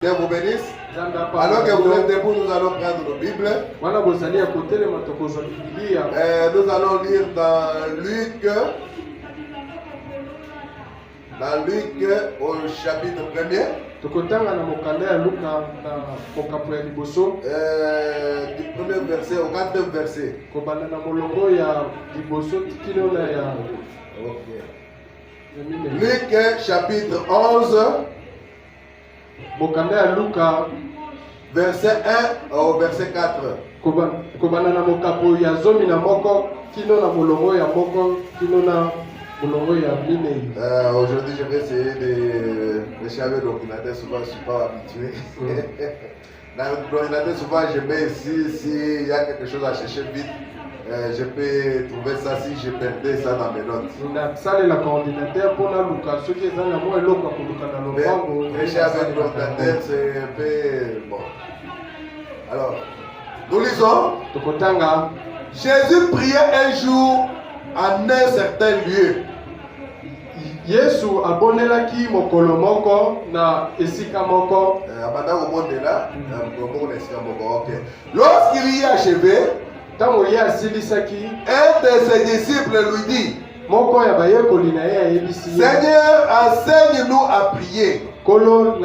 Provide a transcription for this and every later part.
Dieu vous bénisse. Alors que vous êtes debout, nous allons prendre nos Bibles. Nous allons lire dans Luc au chapitre 1er. Du premier verset au 4e verset. Luc chapitre 11. Verset 1 au verset 4. Aujourd'hui, je vais essayer de changer l'ordinateur. Souvent, je ne suis pas habitué. Dans l'ordinateur, souvent, je mets ici, s'il y a quelque chose à chercher vite. Je peux trouver ça si je perdais ça dans mes notes. Mais prêcher avec l'ordinateur, c'est un peu bon. Alors, nous lisons. Jésus priait un jour en un certain lieu. Yesu abonelaki mokolo moko na esika moko. Lorsqu'il y achevé, un de ses disciples lui dit, Seigneur, enseigne-nous à prier. Comme Jean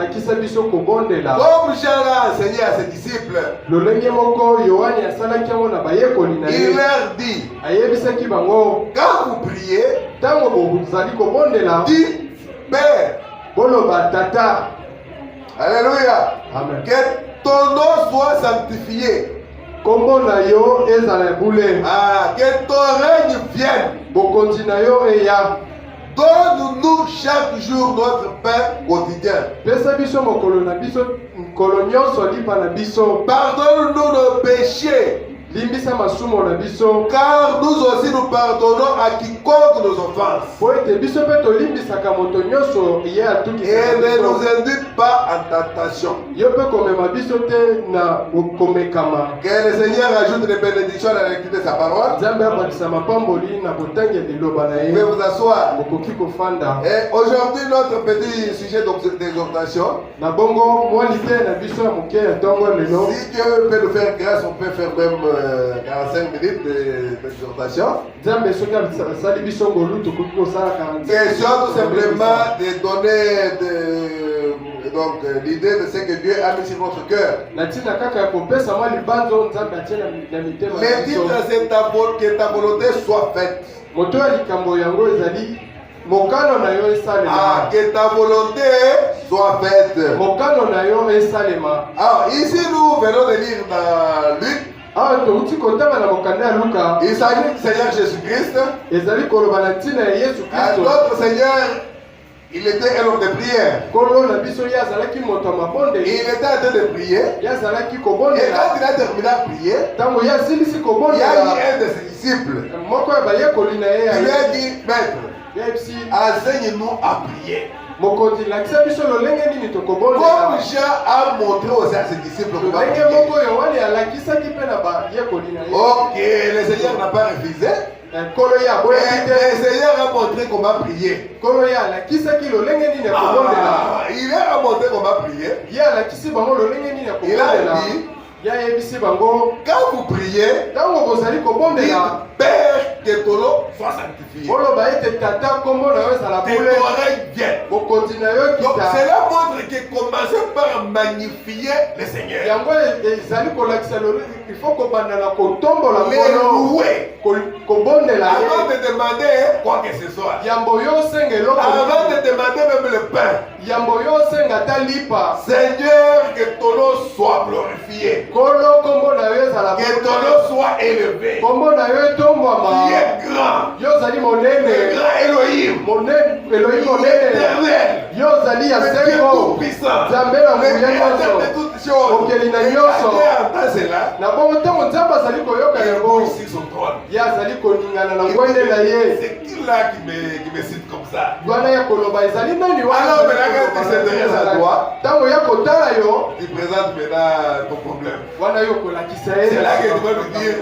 l'a enseigné à ses disciples. Il leur dit, quand vous priez, dites Père. Alléluia. Amen. Que ton nom soit sanctifié. Que ton règne vienne. Donne-nous chaque jour notre pain quotidien. Pardonne-nous nos péchés. Car nous aussi nous pardonnons à quiconque nos offenses. Et ne nous induis pas en tentation. Que le Seigneur ajoute des bénédictions à la lecture de sa parole. Vous pouvez vous asseoir. Et aujourd'hui, notre petit sujet d'exhortation. Si Dieu peut nous faire grâce, on peut faire même 45 minutes d'exhortation. Question tout simplement de donner l'idée de ce que Dieu a mis sur notre cœur. Le titre, c'est que ta volonté soit faite. Que ta volonté soit faite. Alors, ici, nous venons de lire dans Luc. Il s'agit du Seigneur Jésus-Christ. Notre Seigneur, il était un homme de prière. Il était en train de prier. Et quand il a terminé à prier, il y a eu un de ses disciples. Il lui a dit, Maître, enseigne-nous à prier. Comme Jean a montré aussi à ses disciples comment prier. Ok, le Seigneur n'a pas refusé. Le Seigneur a montré comment prier. Il a montré comment prier. Il a dit, quand vous priez, dites Père, que ton nom soit sanctifié. Que ton règne vienne. Donc cela montre que commencer par magnifier le Seigneur. Il faut qu'on louer. Avant de demander quoi que ce soit. Avant de demander même le pain. Seigneur, que ton nom soit glorifié. Que ton nom soit élevé. Qui est grand. Le grand Elohim. L'éternel. Le Dieu tout-puissant. Le créateur de toutes choses. Et entend cela. Il est ici son trône. C'est qui là qui me cite comme ça? Alors maintenant quand tu s'intéresse à toi, tu présentes maintenant ton problème. C'est là que tu vas lui dire,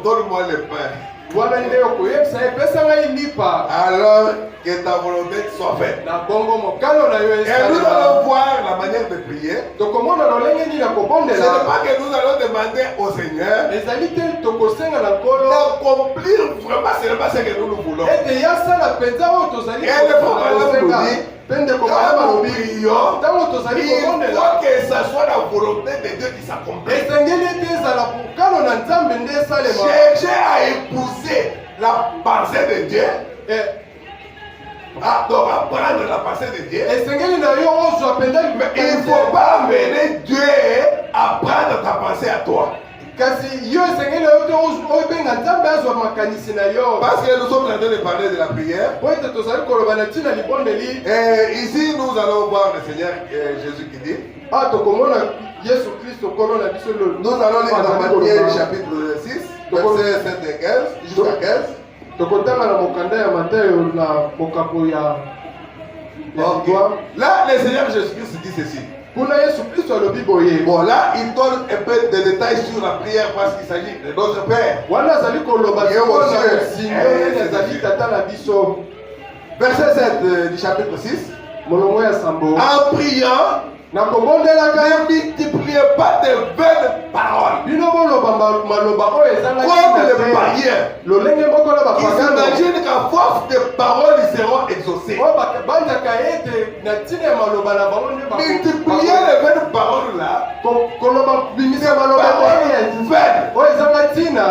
donne-moi le pain. wana nde okoyebisa ye pesa ngai lipa alors que ta volonté soit faite. na bongo mokano na yo Et nous esalema. allons voir la manière de prier. tokomona lolenge nini ya Ce n'est kobondela pas que nous allons demander au Seigneur ezali te tokosenga na nkolo d'accomplir vraiment seulement ce que nous nous voulons. ete yasala mpenza oyo tozali Et le problème kosenga nous dit, mpe ndeko quand mayaba nous lobi prions, ntango tozali il kobondela faut que ça soit la volonté de Dieu qui s'accomplisse. esengeli ete ezala mokano na nzambe nde esalema. Chercher à épouser la pensée de Dieu. Donc apprendre la pensée de Dieu. esengeli na yo ozwa mpenza Mais il ne faut pas amener Dieu à prendre ta pensée à toi. kasi yo esengeli na yo te obenga nzambe azwa makanisi na yo Parce que nous sommes en train de parler de la prière. po ete tozali koloba na ntina libondeli. Et ici, nous allons voir le Seigneur Jésus qui dit. tokomona yesu kristo nkolo na biso Nous allons lire dans Matthieu chapitre 6, versets 7 et 15 jusqu'à 15. tokotanga na mokanda ya matayo na mokambo ya victoire. Là, le Seigneur Jésus-Christ dit ceci. kuna yesu kristo alobi boye. Bon, là, il donne un peu de détails sur la prière parce qu'il s'agit de notre Père. wana azali koloba Ye sikoyo na monsieur. mosinga nini azali tata na biso. Verset 7 du chapitre 6. molongo ya sambo En priant, na kobondelaka ne multipliez pas de vaines paroles. bino boloba maloba oyo ezanga Comme les païens. lolenge moko na Ils bapagano s'imaginent qu'à force de paroles, ils seront exaucés. oyo banzaka ete na ntina ya maloba na bango nde Multiplier les vaines paroles là. koloba bimisa maloba oyo Vaines. oyo ezanga ntina.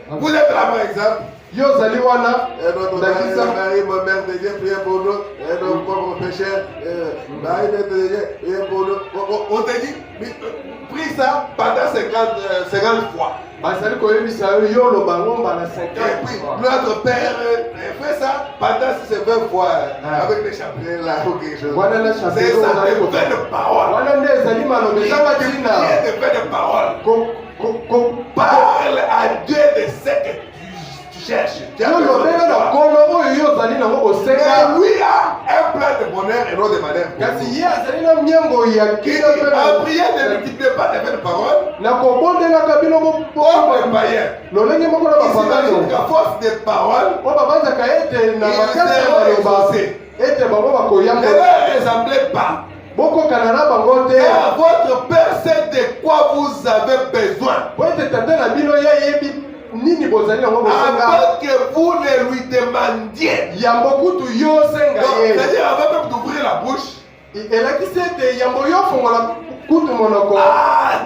Vous êtes là par exemple. yo ozali wana Et notre ndakisa Marie, ma mère de Dieu, priez pour nous. Et nos pauvres pécheurs, Marie, mère de Dieu, priez pour nous. On te dit, prie ça pendant 50 fois. bazali koyebisa yo yo oloba ngomba na Et 50 puis, notre Père fait ça pendant ces 20 fois avec les chapelets là ou quelque chose. wana na C'est chapelo ça, ozali des vaines paroles. wana nde ezali maloba ezanga ntina. Il y a des vaines paroles. Parle à Dieu de ce que tu cherches. Tu as yo besoin lobela de na toi. nkolo oyo yo ozali nango Mais kosenga lui a un plan de bonheur et non de malheur. kasi ye azali na miango ya Qui dit, kina mpe en prière, ne multipliez pas les vaines paroles. na kobondelaka bino Comme les païens. lolenge moko na Ils s'imaginent bapagano qu'à force de paroles, oyo babanzaka ete na ils makasi ya seront maloba exaucés. ete bango Ne bakoyamba leur ressemblez pas. bokokana na bango te Car votre Père sait de quoi vous avez besoin. po ete tata na bino ye ayebi nini bozali yango bosenga Avant que vous ne lui demandiez. yambo kutu yo osenga Donc, ye c'est-à-dire avant même d'ouvrir la bouche, elakisi ete yambo yo ofongola kutu monoko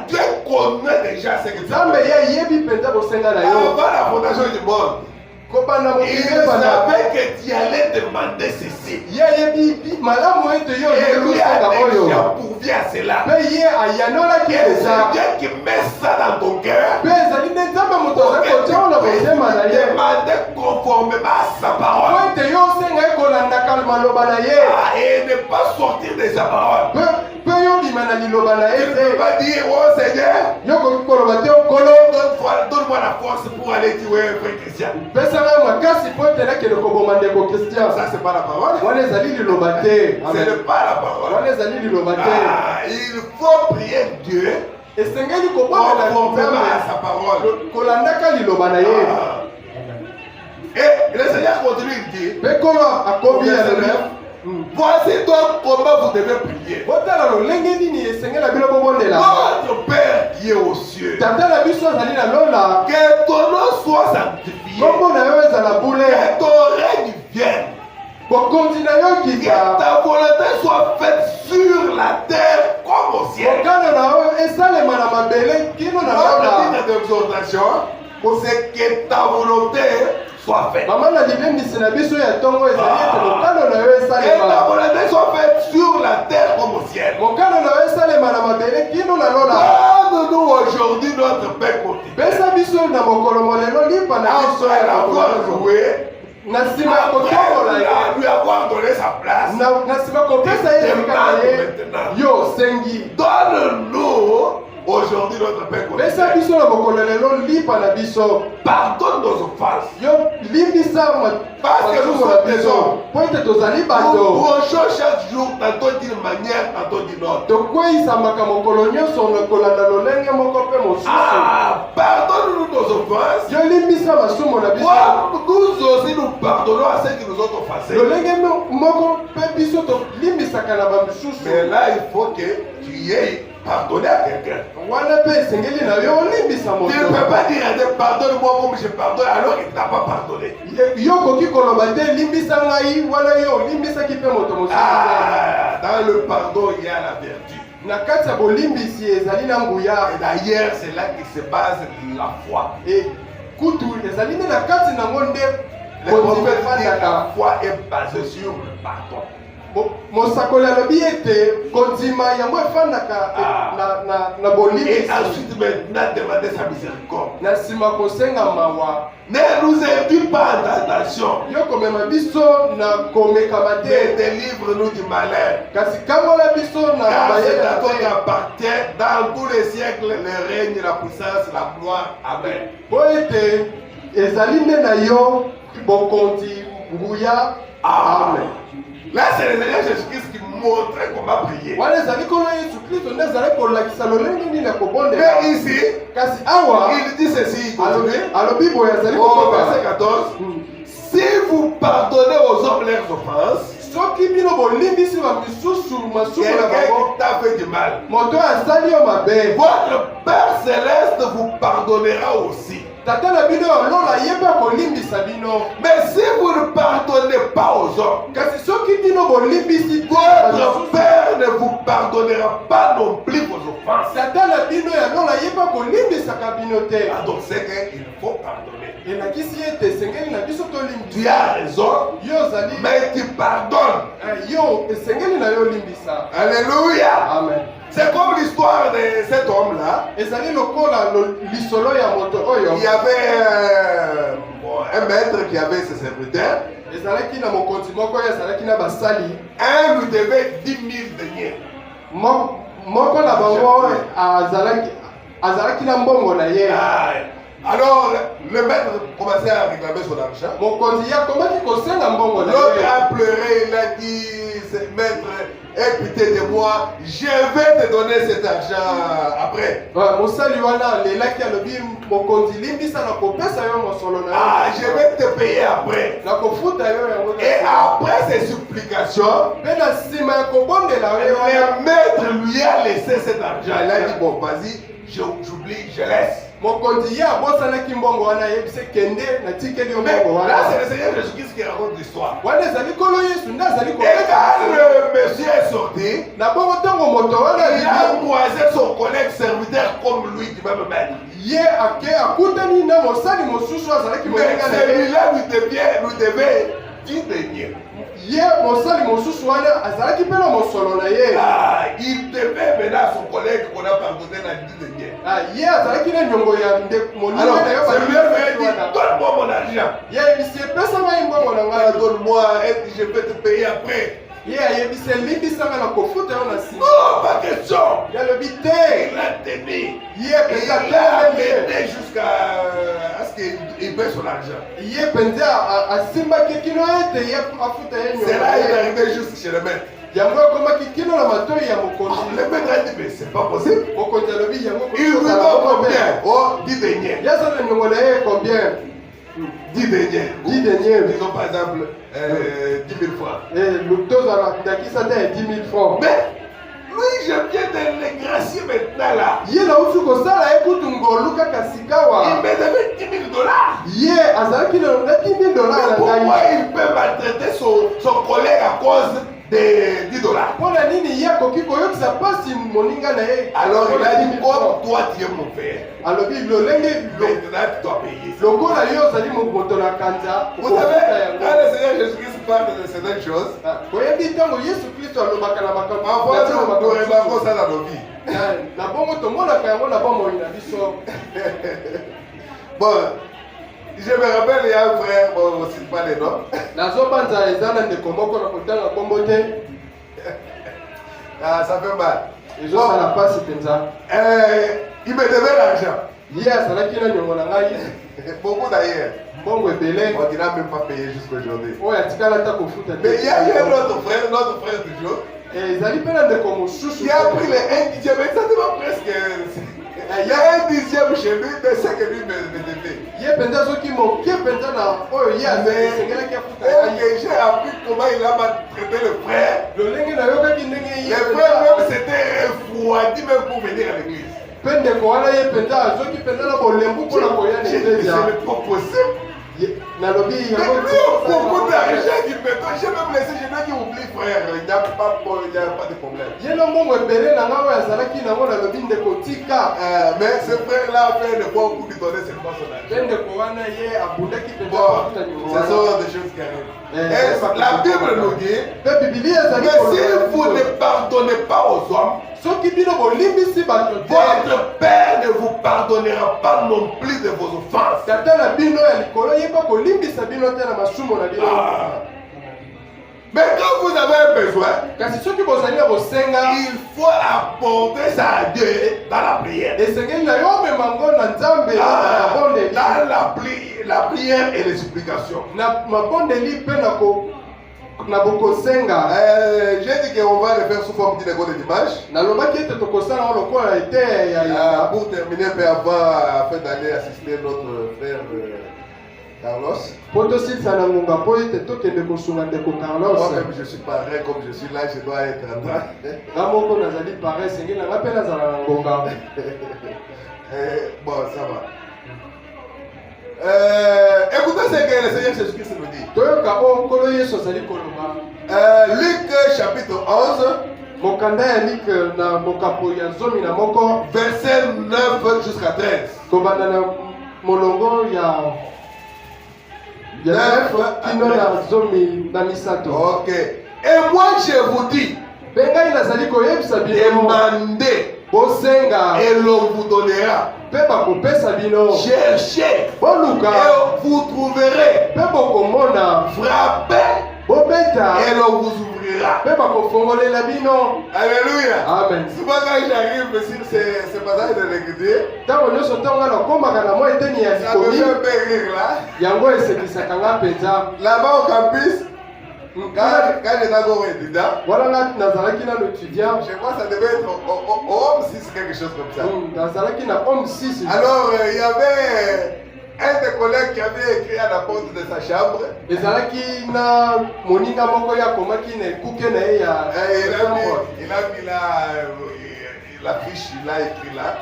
Dieu connaît déjà ce que tu nzambe as. ye ayebi mpenza bosenga na yo Avant la fondation du monde, kobanda il mokili ebanda savait que tu allais demander ceci. ye ayebi malamu ete yo Et olingi lui a kosenga oyo déjà pourvu à cela. mpe ye ayanolaki Et eza c'est Dieu qui met ça dans ton cœur. mpe ezali nde nzambe moto Pour azali que tu kotia na motema na puisses ye demander conformément à sa po parole. ete yo osenga ekolandaka maloba na ye Et ne pas sortir de sa parole. mpe yo obima na liloba na Tu ye ne peux te pas dire, oh Seigneur, yo koki koloba te okolo donne-moi la force pour aller tuer un frère chrétien. pesanga makasi po ete nakende koboma ndeko kristian Ça, c'est pas la parole. wana ezali liloba te Ce n'est pas la parole. wana ezali liloba te Il faut prier Dieu esengeli kobondela conformément à nzambe sa parole. kolandaka liloba na ye Et le Seigneur continue, il dit, mpe kolo akobi ya voici donc comment vous devez prier. botala lolenge nini esengela bino bobondela Notre Père qui est aux cieux, tata na biso azali na lola que ton nom soit sanctifié, kombo na yo ezala bule que ton règne vienne, bokonzi na yo que kika ta volonté soit faite sur la terre comme au ciel. mokano na yo esalema na mabele kino na Notre lola titre d'exhortation, c'est que ta volonté soit faite. mama na libembisi na biso ya ntongo ezali ete mokano na yo Que ta esalema volonté soit faite sur la terre comme au ciel. mokano na yo esalema na mabele kino na lola Donne-nous aujourd'hui notre pain quotidien. pesa biso na mokolo molelo lipa na biso Après ya avoir mokolo joué, na nsima ya kotombola ye après lui avoir donné sa place, na nsima kopesa ye esika na ye yo osengi donne-nous aujourd'hui notre Père Pesa quotidien. biso na mokolo lelo lipa na biso. Pardonne nos offenses. Yo limbisa Parce que nous sommes des hommes. po ete tozali Nous bato. bronchons chaque jour, tantôt d'une manière, tantôt d'une autre. Tokweyisambaka mokolo nyonso na kolanda lolenge moko mpe mosusu. Ah, pardonne-nous nos offenses. Yo limbisa masumu na biso. Nous aussi nous pardonnons à ceux qui nous ont offensés. lolenge moko mpe biso tolimbisaka na bamisusu. Mais là, il faut que tu aies pardonné à quelqu'un. wana mpe esengeli na yo olimbisa moto. Tu ne peux pas dire à Dieu, pardonne-moi comme je pardonne alors qu'il ne t'a pas pardonné. yo koki koloba te limbisa ngai wana yo olimbisaki mpe moto mosusu. Ah, dans le pardon, il y a la vertu. na kati ya bolimbisi ezali na nguya. Et d'ailleurs, c'est là que se base la foi. e kutu ezali nde na kati nango nde Le prophète dit que la efandaka. foi est basée sur le pardon. mosakoli alobi ete kondima yango efandaka na Et bolimbisi. ensuite, maintenant, demander sa miséricorde. na nsima kosenga mawa. Ne nous induis pas en tentation, yo komema biso na komekama mais te. délivre-nous du malin. kasi kangola biso na Car c'est mayele à na toi te. qu'appartient dans tous les siècles le règne, la puissance, la gloire. Amen. po ete ezali nde na yo bokonzi nguya. Amen. Là, c'est le Seigneur Jésus-Christ qui montre comment prier. wana ezali nkolo yesu kristo nde ezali kolakisa lolenge nini na kobondela. Mais ici, kasi awa il dit ceci, il continue. alobi boye azali Au verset kokoba 14, si vous pardonnez aux hommes leurs offenses, soki bino bolimbisi bamisusu masumu na quelqu'un bango qui t'a fait du mal, moto asali yo mabe, votre Père Céleste vous pardonnera aussi. tata na bino alola ye mpe akolimbisa bino. Mais si vous ne pardonnez pas aux hommes, kasi soki bino bolimbisi te votre bamisusu, Père ne vous pardonnera pas non plus vos offenses. tata na bino alola ye mpe akolimbisaka bino te. Ah, donc c'est qu'il faut pardonner. elakisi ete esengeli na biso Tu tolimbisa. as raison, yo ozali mais tu pardonnes. yo esengeli na yo olimbisa. Alléluia. Amen. C'est comme l'histoire de cet homme-là. ezali lokola lisolo ya moto oyo Il y avait un maître qui avait ses serviteurs. ezalaki na mokonzi moko oyo ezalaki na basali. Un lui devait 10 000 deniers. moko na bango azalaki na mbongo na ye. Ah, alors le maître commençait à réclamer son argent. mokonzi ye akomaki kosenga mbongo na L'autre ye. a pleuré, il a dit, maître, aie pitié de moi, je vais te donner cet argent après. mosali wana alelaki alobi mokonzi limbisa na kopesa yo mosolo na Ah, je yo. vais te payer après. na kofuta yo yango na Et nsima. après ces supplications, mpe na nsima ya kobondela yo wana le maître lui a laissé cet argent. Il a dit, bon, vas-y, j'oublie, je laisse. mokonzi ye abosanaki mbongo wana ayebisi kende natikeli yo Mais mbongo là, wana. c'est le Seigneur Jésus-Christ qui raconte l'histoire. wana ezali nkolo yesu nde azali Et quand le monsieur est sorti, na bongo ntango moto wana il a alibi croisé son collègue serviteur comme lui du même maître. ye akutani na mosali mosusu azalaki Mais moninga na ye. celui-là lui devait 10 deniers. ye mosali mosusu wana azalaki mpe na mosolo na ye. Ah, il devait maintenant à son collègue qu'on a pardonné la 10 deniers. ye azalaki na nyongo ya moninga Alors, na yo celui-là lui a dit, wana. donne-moi mon argent. ye ayebisi epesa ngai mbongo na Ah, ngai. donne-moi et je vais te payer après. ye ayebisi elimbisanga na kofuta yo na nsima. Non, pas question. ye alobi te. Il a tenu. ye Il mpenza l'a telemi mené jusqu'à ce qu'il paie son argent. ye mpenza asimbaki kino ete ye afuta ye C'est là qu'il est nyongo arrivé juste chez le maître. yango ekomaki kino na matoi ya mokonzi. Le maître a dit, mais c'est pas possible. mokonzi alobi yango Il lui donne combien? Oh, 10 deniers. ye aza na nyongo na ye combien? 10 deniers. 10 deniers. Disons par exemple 10 000 francs. tozala ndakisa te ya 10 000 francs. Mais lui, je viens de le gracier maintenant là. ye nauti kosala ye kutu ngolu kaka Il sikawa. me devait 10 000 dollars. ye azalaki na 10 000 dollars Mais na pourquoi ngai. il peut maltraiter son collègue à cause de 10 dollars? mpona nini ye akoki koyokisa mpasi moninga na ye. Alors il a dit, 10 000 francs. comme toi tu es mon père, alobi lolenge maintenant tu dois payer. lokola yo ozali moto na kanza. Vous savez, quand le Seigneur Jésus-Christ parle de certaines choses, koyebi ntango yesu kristo alobaka na makambo parfois nous remarquons ça dans nos vies. na bongo tomonaka yango na bomoi na biso. Bon, je me rappelle, il y a un frère, bon, on ne cite pas les noms. nazobanza eza na ndeko moko na kotanga kombo te. Ah, ça fait mal. Et ça n'a pas si pensa. Il me devait l'argent. Hier, ça n'a qu'une année, on a Beaucoup d'ailleurs. bon, on n'a même pas payé jusqu'aujourd'hui. ouais, tu as l'attaque au foot. Mais il y a eu notre frère toujours. Et ils allaient prendre des comme chouchou. Il a pris les 1 dixième, exactement presque. Il y a 1 dixième chez lui de ce que lui me devait. Il y a des gens qui m'ont qui pendant là. Oh, il y a des gens qui ont fait. J'ai appris comment il a maltraité le frère. Le lingue n'a pas qui n'est. Les frères même s'étaient refroidis même pour venir à l'église. Pende ko wana ye penda zo ki penda na bolembu ko na koya ne C'est pas possible. na lobi Mais lui a beaucoup d'argent qui me donne. J'ai même laissé, je qui oublie frère. Il n'y a pas de problème. Ye no mongo ebele na ngawa ya zalaki na ngona lobi ndeko tika. Mais ce frère là a fait le bon coup de donner seulement son argent. Pende ko wana ye abundaki penda Bon, ce sont des choses qui arrivent. Et la Bible nous dit, pe biblia mais zali si vous ne pardonnez pas aux hommes, soki bino bolimbisi bato te votre Père ne vous pardonnera pas non plus de vos offenses. tata na bino ya likolo ye pa kolimbisa bino te na masumo na bino. Mais quand vous avez un besoin, kasi soki bozali na bosenga il faut apporter ça à Dieu dans la prière. esengeli na yo omema ngo na nzambe na mabondeli Dans la prière et les supplications. na mabondeli mpe na bokosenga. J'ai dit qu'on va le faire sous forme d'une école de dimanche. nalobaki ete tokosala ngo lokola ete ya Pour terminer, puis afin d'aller assister notre frère Carlos. po tosilisa na ngonga po ete tokende kosunga ndeko Carlos. Moi-même, je suis pareil comme je suis là, je dois être en train. nga moko nazali pare esengeli nanga mpe nazala na ngonga. Bon, ça va. Écoutez ce que le Seigneur Jésus-Christ nous dit. toyoka o nkolo yesu azali koloba. Luc chapitre 11, mokanda ya lik na mokapo ya zomi na moko verset 9 jusqu'à 13. kobanda na molongo ya 9 kino na zomi na misato. Ok. Et moi je vous dis, mpe ngai nazali koyebisa bino demandez bosenga et l'on vous donnera. mpe bakopesa bino, Cherchez boluka et vous trouverez. mpe bokomona, Frappez bobeta et l'on vous ouvrira. mpe bakofongolela bino. Alléluia. Amen. Souvent quand j'arrive sur ce passage de l'écriture, ntango nyonso ntango nga nakomaka na mwa eteni ya ça me likomi fait un peu rire là. yango esekisaka nga mpenza. Là-bas au campus, quand j'étais encore étudiant, wana nga nazalaki nano étudiant. je crois que ça devait être au Homme 6, quelque chose comme ça. nazalaki na homme 6. Alors, il y avait un des collègues qui avait écrit à la porte de sa chambre. ezalaki na moninga moko ye akomaki na ekuke na ye ya Il a mis là, la fiche, il a écrit là.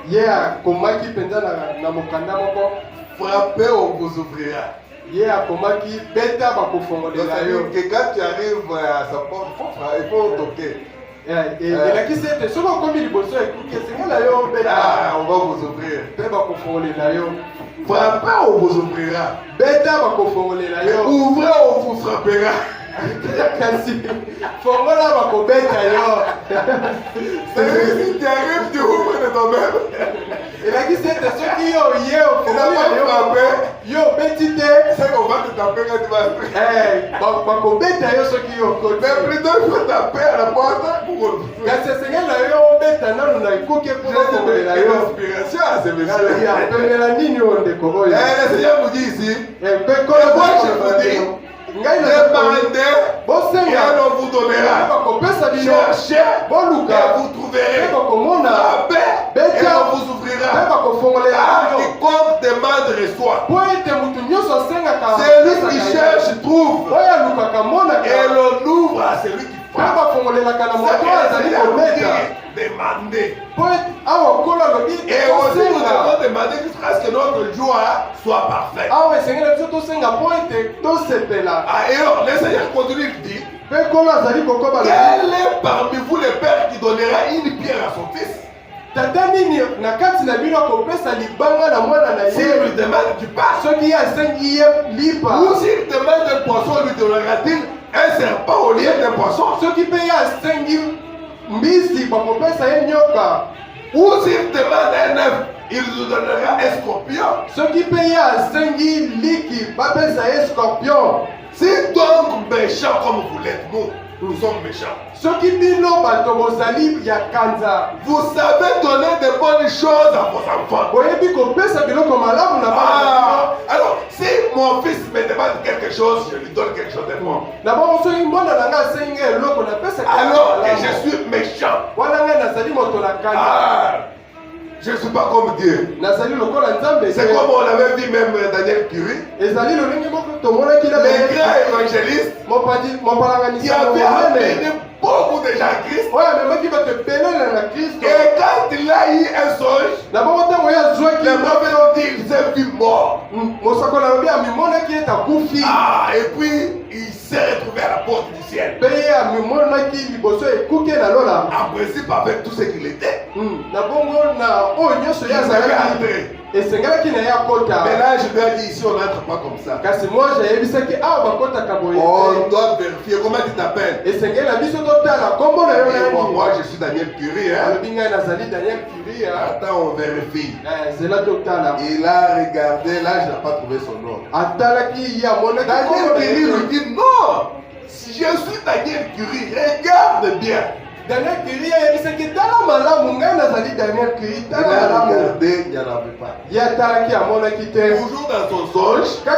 ye akomaki mpenza na mokanda moko. Frappez, on vous ouvrira. ye akomaki beta Donc, bakofongolela ça yo. veut dire que quand tu arrives à sa porte, il faut toquer. elakisi ete soki okomi liboso ya ekuke esengela yo beta Ah, on va vous ouvrir. mpe bakofongolela yo. Frappez, on vous ouvrira. beta bakofongolela yo. Ouvrez, on vous frappera. kasi fongola bakobeta yo. C'est-à-dire, si tu arrives, tu ouvres de toi-même. elakisi ete soki yo ye Tu n'as pas ofongoli frappé. yo obeti te C'est qu'on va te taper quand tu vas. bakobeta yo soki yo okoti. Mais plutôt, il faut taper à la porte pour ouvrir. kasi esengeli na yo obeta nanu na ekuke mpo bafongolela J'ai yo. une inspiration à ce monsieur. apemela nini oyo ndeko oyo. Le Seigneur nous dit ici, mpe moi je vous dis, ngai demandez et bosenga on vous donnera. bakopesa bino, Cherchez boluka et vous mpe trouverez. bakomona, Frappez et on vous mpe ouvrira. bakofongolela Car bino. quiconque demande reçoit. po ete mutu nyonso asengaka Celui qui cherche trouve. oyo alukaka monaka, Et l'on ouvre à celui qui mpe frappe. bafongolelaka na C'est moto oyo que le azali Seigneur nous kometa. dit, demandez. po ete awa nkolo alobi Et aussi nous tosenga. devons demander jusqu'à ce que notre joie soit parfaite. awa esengeli biso tosenga po ete tosepela. Ah, et alors, le Seigneur continue de dire, mpe nkolo azali kokoba quel est parmi vous le père qui donnera une pierre à son fils tata nini na kati na bino akopesa libanga na mwana na s'il ye lui demande du pain? soki ye asengi ye lipa? Ou s'il demande un poisson, lui donnera-t-il un serpent au lieu d'un poisson? soki mpe ye asengi mbisi bakopesa ye nyoka? Ou s'il demande un œuf, il lui donnera un scorpion? soki mpe ye asengi liki bapesa ye scorpion? Si donc méchant comme vous l'êtes, vous, nous sommes méchants. Soki bino bato bozali ya kanza. Vous savez donner de bonnes choses à vos enfants. Boyebi kopesa biloko malamu na bana. Alors, si mon fils me demande quelque chose, je lui donne quelque chose de bon. D'abord, soki mwana nanga senga eloko na pesa. Alors que je suis méchant. Wana nga nazali moto na kanza. Je ne suis pas comme Dieu. C'est comme on avait vu même Daniel Curie. Les grands évangélistes qui avaient amené beaucoup de gens à Christ. Et quand il a eu un songe, les prophètes ont dit qu'il s'est vu mort. Et puis il s'est retrouvé à la porte du ciel. En principe, avec tout ce qu'il était, il avait entré. Mais là, je lui ai dit, ici, on n'entre pas comme ça. On doit vérifier. Comment tu t'appelles? Moi, je suis Daniel Curie. Attends, on vérifie. Il a regardé, là, je n'ai pas trouvé son nom. Daniel Curie lui dit, non, si je suis Daniel Curie, regarde bien. Daniel Curie a dit que dans la malamu Daniel Curie il a regardé, il n'y en avait pas. Toujours dans son songe, là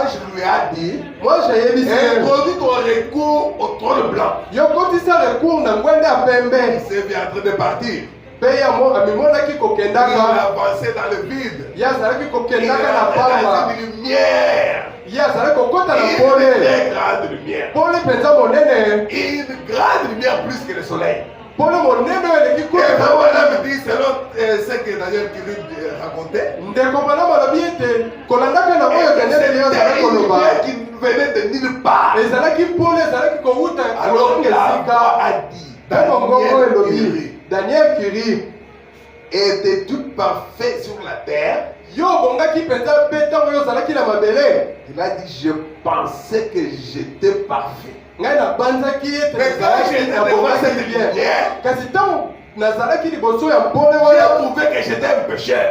je lui ai dit, introduis ton recours au trône blanc. Il s'est bien en train de partir. Il a avancé dans le vide. Il a avancé dans la lumière. Une très grande lumière. Une grande lumière plus que le soleil. Et vraiment, là, me dit, selon ce que Daniel Curie racontait, c'était une lumière qui venait de nulle part. Alors que la voix a dit, Daniel Curie était tout parfait sur la terre. Il a dit, je pensais que j'étais parfait. Mais quand j'étais devant cette lumière, j'ai trouvé que j'étais un pécheur.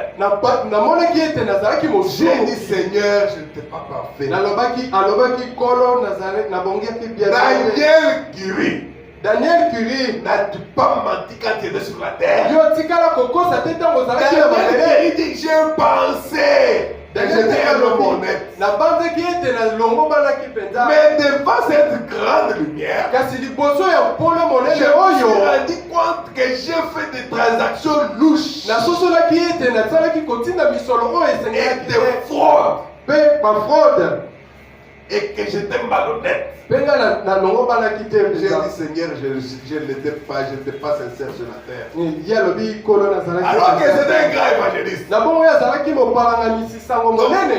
J'ai dit, Seigneur, je n'étais pas parfait. Daniel Curie, n'as-tu pas menti quand tu étais sur la terre? Daniel Curie dit, j'ai pensé que j'étais un homme honnête. Mais devant cette grande lumière, je me suis rendu compte que j'ai fait des transactions louches et de fraude. Et que j'étais malhonnête. J'ai dit, Seigneur, je n'étais pas sincère sur la terre. Alors que c'était un grand évangéliste. Donc,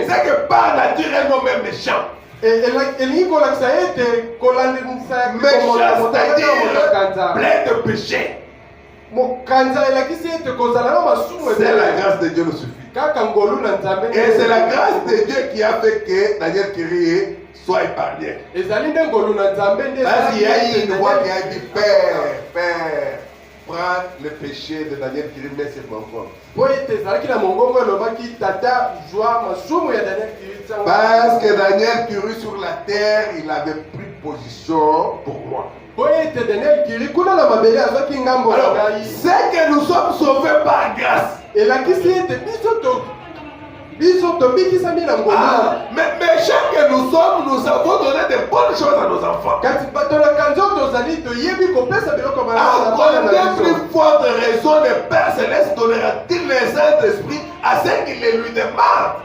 c'est que par nature, un homme est méchant. Méchant, c'est-à-dire plein de péchés. C'est la grâce de Dieu nous suffit. Et c'est la grâce de Dieu qui a fait que Daniel Curie soit épargné. Parce qu'il y a eu une voix qui a dit, Père, prends le péché de Daniel Curie, mais c'est mon compte. Parce que Daniel Curie sur la terre, il avait pris position pour moi. Alors, c'est que nous sommes sauvés par grâce. Mais chaque que nous sommes, nous avons donné de bonnes choses à nos enfants. Encore de plus forte raison, le Père Céleste donnera-t-il le Saint-Esprit à ceux qui le lui demandent.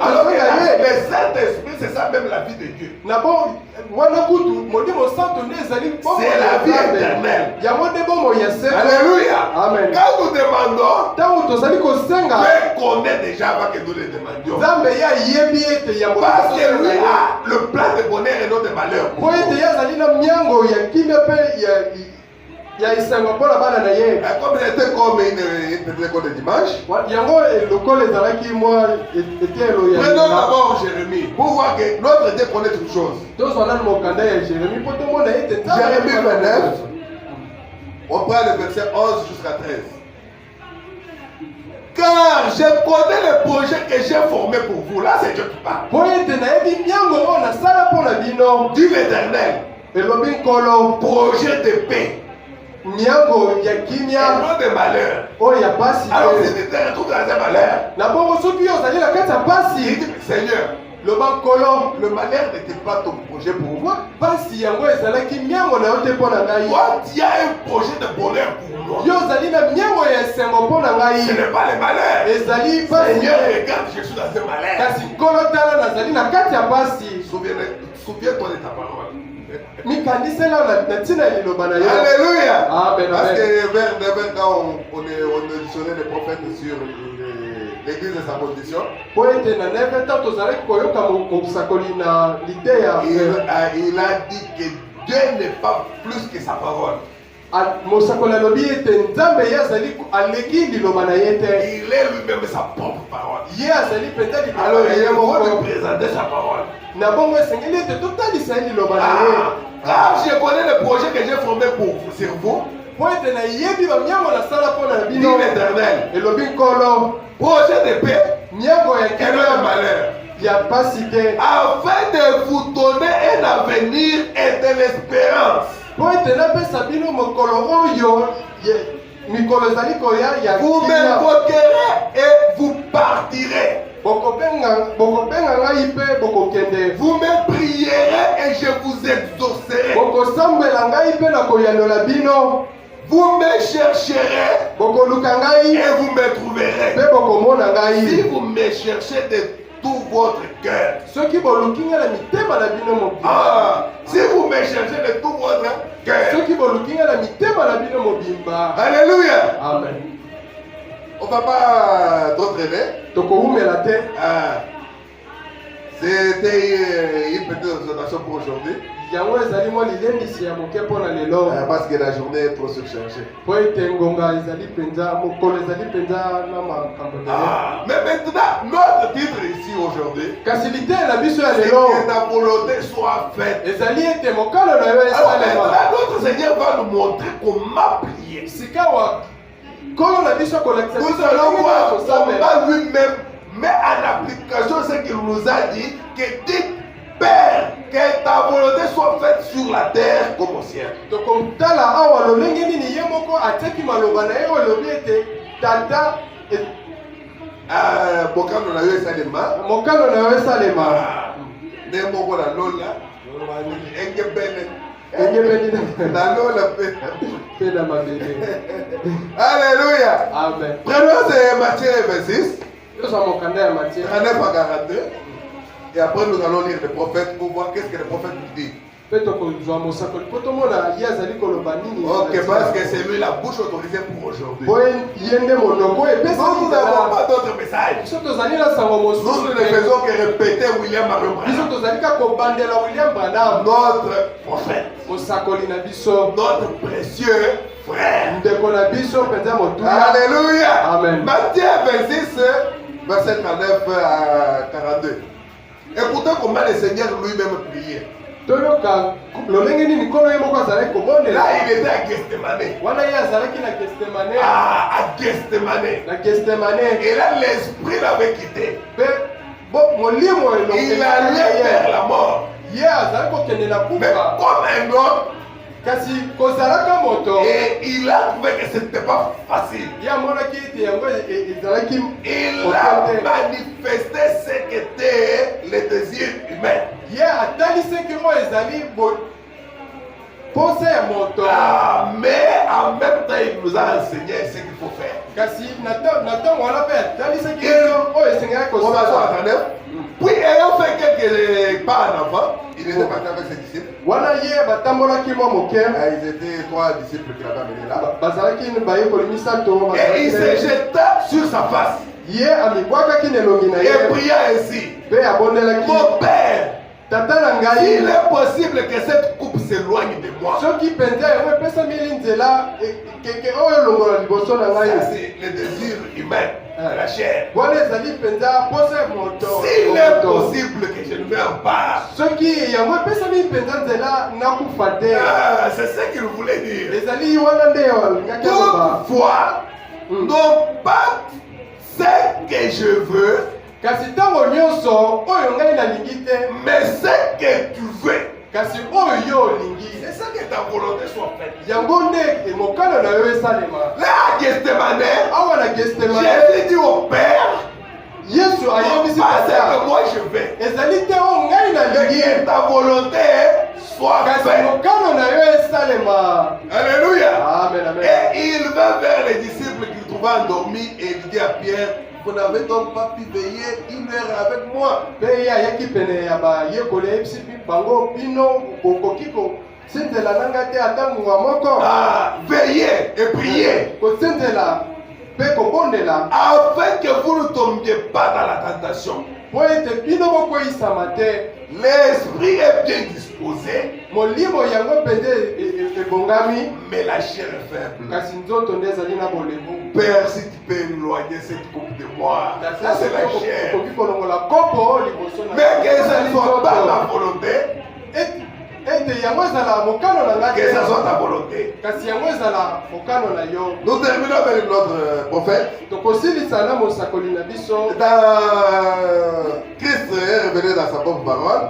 Alors que le Saint-Esprit, c'est ça même la vie de Dieu. C'est la vie éternelle. Alléluia. Amen. Quand nous demandons, Dieu connaît déjà avant que nous le demandions. Parce que lui a le plan de bonheur et non de malheur. Comme c'était comme une école de dimanche, prenons d'abord Jérémie pour voir que notre Dieu connaît toutes choses. Jérémie 29, on prend le verset 11 jusqu'à 13. Car je connais le projet que j'ai formé pour vous. Là, c'est Dieu qui parle. Dis l'Éternel. Projet de paix. Et non de malheur. Alors, si tu te retrouves dans un malheur, il dit, Seigneur, le malheur n'était pas ton projet pour moi. Toi, tu as un projet de bonheur pour moi. Ce n'est pas le malheur. Seigneur, regarde, je suis dans un malheur. Souviens-toi de ta parole. Alléluia. Parce que quand on auditionnait les prophètes sur l'église de sa condition, il a dit que Dieu n'est pas plus que sa parole. Il est lui-même sa propre parole. Alors il est bon de présenter sa parole. Car je connais le projet que j'ai formé pour vous, sur vous. Dis l'Éternel. Projet de paix et non de malheur. Afin de vous donner un avenir et de l'espérance. Vous m'invoquerez et vous partirez. Vous me prierez et je vous exaucerai. Vous me chercherez et vous me trouverez. Si vous me cherchez de tout votre cœur. Si vous me cherchez de tout votre cœur. Alléluia. Amen. On ne va pas trop traîner. C'était une petite observation pour aujourd'hui. Parce que la journée est trop surchargée. Mais maintenant, notre titre ici aujourd'hui, c'est que ta volonté soit faite. Alors notre Seigneur va nous montrer comment prier. Nous allons voir comment lui-même met en application ce qu'il nous a dit, que dit Père, que ta volonté soit faite sur la terre comme au ciel. Mokano na yo esalema. Ne moko na lola. Engebene. Alléluia. Amen. Prenons Matthieu 26. 39 à 42. Et après nous allons lire les prophètes pour voir qu'est-ce que les prophètes nous disent. Ok, parce que c'est lui la bouche autorisée pour aujourd'hui. Nous n'avons pas d'autres messages. Nous ne faisons que répéter William Marion Branham, notre prophète, notre précieux frère. Alléluia. Amen. Matthieu 26, verset 39 à 42. Écoutez comment le Seigneur lui-même priait. Là, il était à Gethsemane. Et là, l'esprit l'avait quitté. Il allait vers la mort. Mais comme un homme, et il a trouvé que ce n'était pas facile. Il a manifesté ce qu'était le désir humain. Mais en même temps, il nous a enseigné ce qu'il faut faire. Puis ayant fait quelques pas en avant, il était parti avec ses disciples. Ils étaient 3 disciples qui l'avaient amené là. Et il se jeta sur sa face. Et pria ainsi. Mon Père, il est possible que cette coupe s'éloigne de moi. Ça, c'est le désir humain, la chair. S'il est possible que je ne meure pas, c'est ce qu'il voulait dire. Toutefois, non pas ce que je veux, kasi ntango nyonso oyo ngai nalingi te mais ce que tu veux. kasi oyo yo olingi C'est ça que ta volonté soit faite. yango nde mokano na yo esalema. Là, à Gethsemane, awa na Gethsemane Jésus dit au Père, yesu non ayebisi pas ce tata que moi je veux, ezali te oyo ngai mais nalingi que ta volonté soit kasi faite. mokano na yo esalema. Alléluia. Amen, amen. Et il va vers les disciples qu'il trouva endormis et il dit à Pierre, vous n'avez donc pas pu veiller une heure avec moi. mpe ye ayaki pene ya bayekoli ayebisi bango bino bokoki kosenzela nanga te ata ngonga moko. Veillez et priez kosenzela mpe kobondela afin que vous ne tombiez pas dans la tentation. po ete bino bokweyisama te. L'esprit est bien disposé, molimo yango mpenza ebongami mais la chair est faible. kasi nzoto nde ezali na bolembu. Père, si tu peux éloigner cette coupe de moi, ça c'est la chair. okoki kolongola kopo liboso na Mais que ça ne soit pas ma volonté, ete yango ezala mokano na nga que ça soit ta volonté. kasi yango ezala mokano na yo. Nous terminons avec notre prophète. tokosilisa na mosakoli na biso. Christ est revenu dans sa propre parole.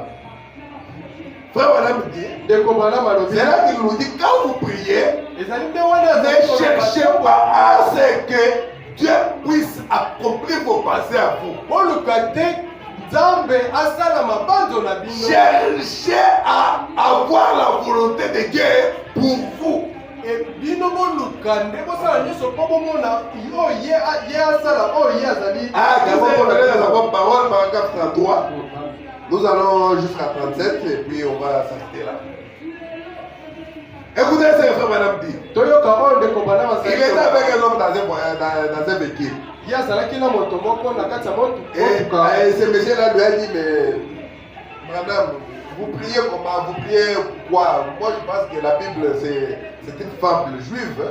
Frère Madame dit, ndeko bana malobi c'est là qu'il nous dit, quand vous priez, ezali nde wana ne cherchez pas à ce que Dieu puisse accomplir vos pensées à vous. boluka te nzambe asala mabanzo na bino. Cherchez à avoir la volonté de Dieu pour vous. bino boluka nde bosala nyonso mpo bomona oyo ye asala oyo ye azali. Christ est revenu dans sa propre parole, paragraphe 33. Nous allons jusqu'à 37 et puis on va s'arrêter là. Écoutez ce que frère Madame dit. toyoka oyo ndeko bana Il était avec un homme dans un véhicule. ye azalaki na moto moko na kati ya Et ce monsieur-là lui a dit, mais Madame, vous priez comment? Vous priez quoi? Moi je pense que la Bible c'est une fable juive.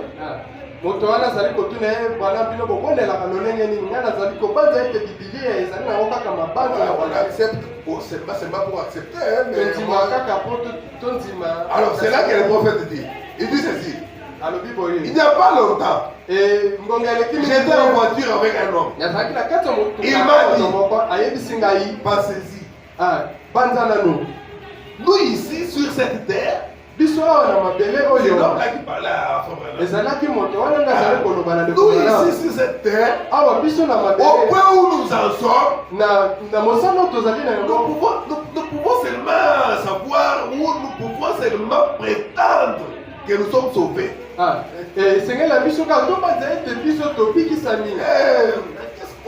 moto wana azali kotuna ye bwana bino bobondelaka lolenge nini ngai nazali kobanza ete bibilia ezali nango kaka mabanzo ya On accepte, c'est pas pour accepter. Mais tondima kaka mpo tondima. alors c'est là que le prophète dit. Il dit ceci. alobi boye Il n'y a pas longtemps, ngonga eleki j'étais en voiture avec un homme. nazalaki na kati ya Il m'a dit. moto moko ayebisi ngai Pensez-y. banza nano Nous ici sur cette terre, biso awa na mabele c'est oyo l'homme là qui parlait à Frère. ezalaki moto wana nga azali koloba na Nous ndeko ici sur cette terre, awa biso na au mabele point où nous en sommes, na mosala oyo tozali na nous yango pouvons seulement savoir où nous pouvons seulement prétendre que nous sommes sauvés. esengela biso kaka tobanza ete biso tobikisami.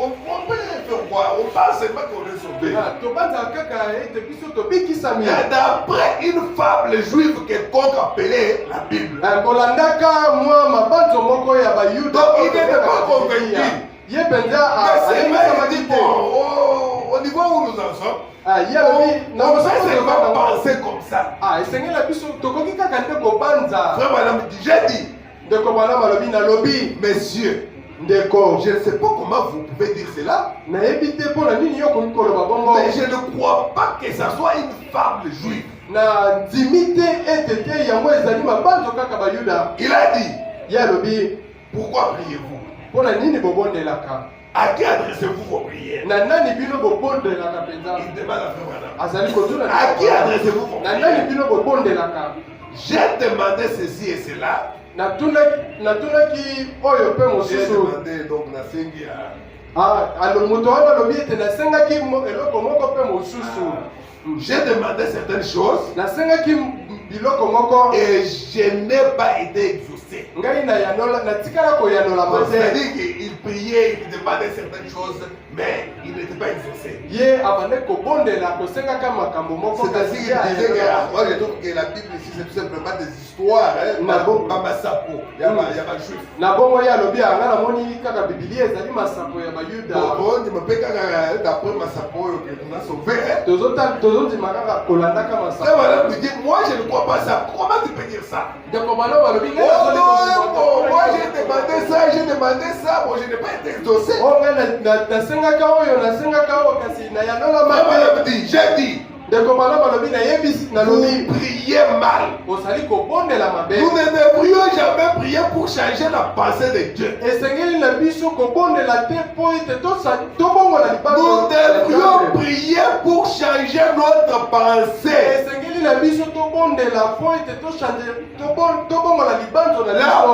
On peut faire quoi? On pense seulement qu'on est sauvé. tobanza kaka ete biso tobikisami. D'après une fable juive quelconque appelée la Bible. kolandaka mwa mabanzo moko ya bayuda. Donc il n'était pas convaincu. ye mpenza ayebisamaki te. Au niveau où nous en sommes, on peut seulement penser comme ça. esengela biso tokoki kaka nde kobanza. Frère Madame dit, j'ai dit, ndeko bana malobi nalobi messieurs, ndeko je ne sais pas comment vous pouvez dire cela, nayebi te mpo na nini yo komi koloba bongo. mais je ne crois pas que ça soit une fable juive. na ndimi te ete te yango ezali mabanzo kaka bayuda. Il a dit, ye alobi pourquoi priez-vous? mpo na nini bobondelaka. À qui adressez-vous vos prières? na nani bino bobondelaka mpenza. Il demande à Frère Madame. azali kotuna À qui adressez-vous vos na nani prières? bino bobondelaka. J'ai demandé ceci et cela. natunaki oyo mpe J'ai mosusu. demandé donc Nasengi à... moto wana alobi ete nasengaki eloko moko mpe mosusu. J'ai demandé certaines choses nasengaki biloko moko et je n'ai pas été exaucé. ngai natikala koyanola Donc, te. c'est-à-dire qu'il priait, il demandait certaines choses, mais il n'était pas exaucé. ye abande kobondela kosengaka makambo moko. C'est-à-dire qu'il disait que moi je trouve que la Bible ici c'est tout simplement des histoires. Pas Massapo, il y a pas juif. na bongo ye alobi anga namoni kaka bibilia ezali masapo ya bayuda. Bon, je me fais d'après Massapo que nous a sauvé. tozondima kaka kolandaka Ça masapo. va me dire, moi je ne crois pas ça. Comment tu peux dire ça? ndeko bana balobi ngai Oh nazali non, kosima- moi j'ai demandé ça, bon je n'ai pas été exaucé. ngai nasengaka oyo nasengaka oyo kasi nayanolama Maman te. me dit, j'ai dit, Vous priez mal. Nous ne devrions jamais prier pour changer la pensée de Dieu. Nous devrions prier pour changer notre pensée. La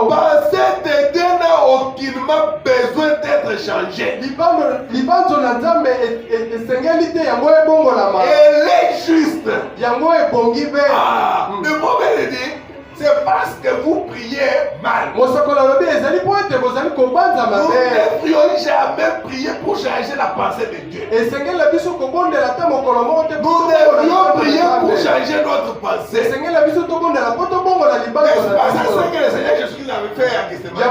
pensée de Dieu n'a aucunement besoin d'être changée. Elle est juste. Le mauvais dit, c'est parce que vous priez mal. Nous ne devrions jamais prier pour changer la pensée de Dieu. Nous devrions prier pour changer notre pensée. C'est pas ça que le Seigneur Jésus avait fait à Gethsemane.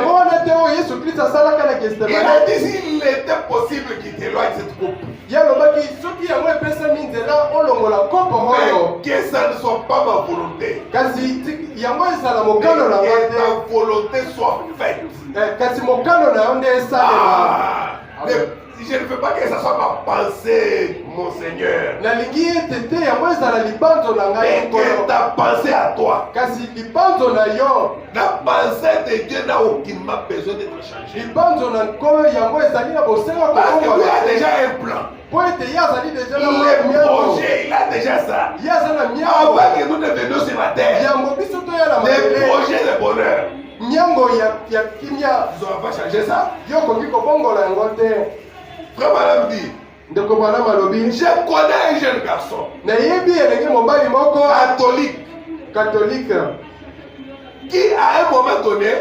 Il a dit s'il était possible qu'il t'éloigne cette coupe. Mais que ça ne soit pas ma volonté. Mais que ta volonté soit faite. Je ne veux pas que ça soit ma pensée, mon Seigneur. Mais que ta pensée à toi. La pensée de Dieu n'a aucunement besoin d'être changée. Parce qu'il a déjà un plan. Le projet, il a déjà ça. Avant que nous ne venions sur la terre, les projets de bonheur. Nous n'avons pas changé ça. Frère Madame dit, je connais un jeune garçon catholique qui à un moment donné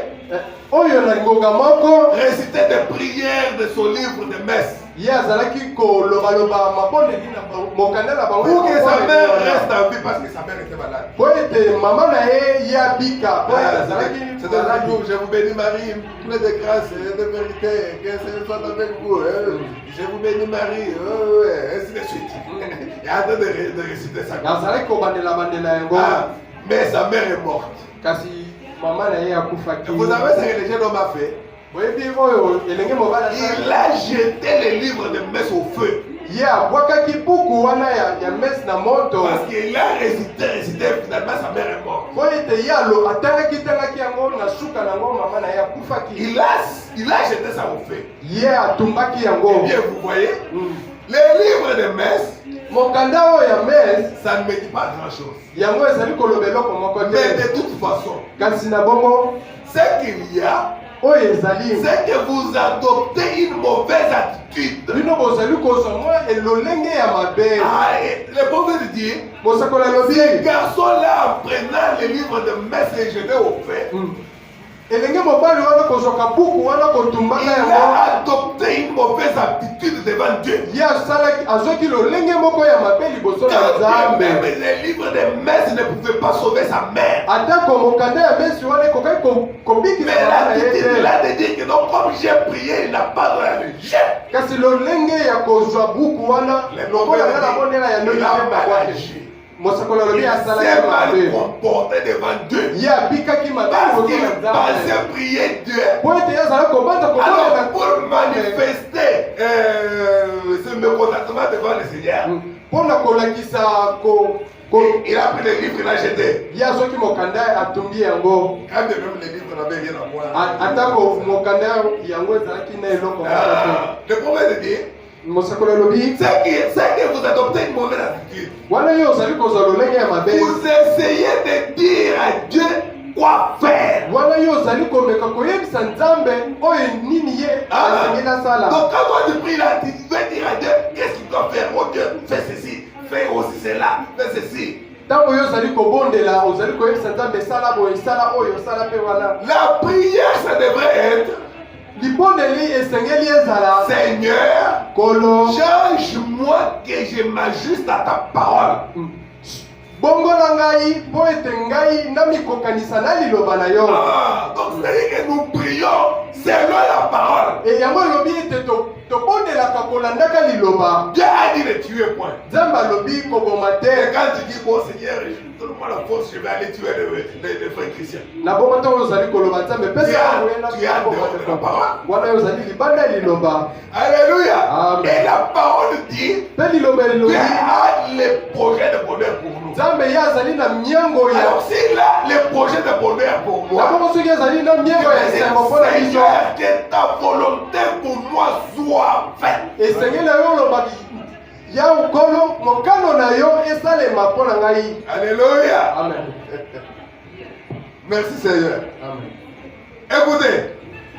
récitait des prières de son livre de messe pour que sa mère reste en vie parce que sa mère était malade. Je vous bénis Marie, pleine de grâce et de vérité, que le Seigneur soit avec vous. Je vous bénis Marie, ainsi de suite. Il est en train de réciter sa mère. Mais sa mère est morte. Vous savez ce que le jeune homme a fait? Il a jeté les livres de messe au feu. Parce qu'il a récité, finalement sa mère est morte. Il a jeté ça au feu. Et bien vous voyez, les livres de messe, ça ne me dit pas grand chose. Mais de toute façon, c'est qu'il y a, c'est que vous adoptez une mauvaise attitude. Le prophète dit, ce garçon-là, en prenant les livres de messe et jeté au feu, il a adopté une mauvaise attitude devant Dieu. Même les livres de messe ne pouvaient pas sauver sa mère. Mais l'attitude là de dire que non, comme j'ai prié, il n'a pas droit à le jeter. Le prophète dit, il a mal agi. Il s'est mal comporté devant Dieu. Parce qu'il pensait prier Dieu. Alors pour manifester ce mécontentement devant le Seigneur, il a pris les livres, il a jeté. Quand même les livres n'avaient rien à voir. Le prophète dit, c'est que vous adoptez une mauvaise attitude. Vous essayez de dire à Dieu quoi faire. Donc quand toi tu pries là, tu veux dire à Dieu qu'est-ce qu'il doit faire. Oh Dieu, fais ceci, fais aussi cela, fais ceci. La prière, ça devrait être Seigneur, change-moi que je m'ajuste à ta parole. Donc c'est-à-dire que nous prions selon la parole. Dieu a dit de tuer point. Et quand tu dis bon Seigneur, donne-moi la force, je vais aller tuer les frères chrétiens. Tu as de la parole. Alléluia. Et la parole dit, Dieu a les projets de bonheur pour nous. Nzambe ye azali na miango ya. Alors s'il a les projets de bonheur pour moi, D'abord soki azali na miango ya esengo mpona biso. Seigneur, que ta volonté pour moi soit faite. Esengeli yo olobaki ya ukolo mokano na yo esalema mpona ngai. Alléluia. Amen. Merci Seigneur. Amen. Écoutez,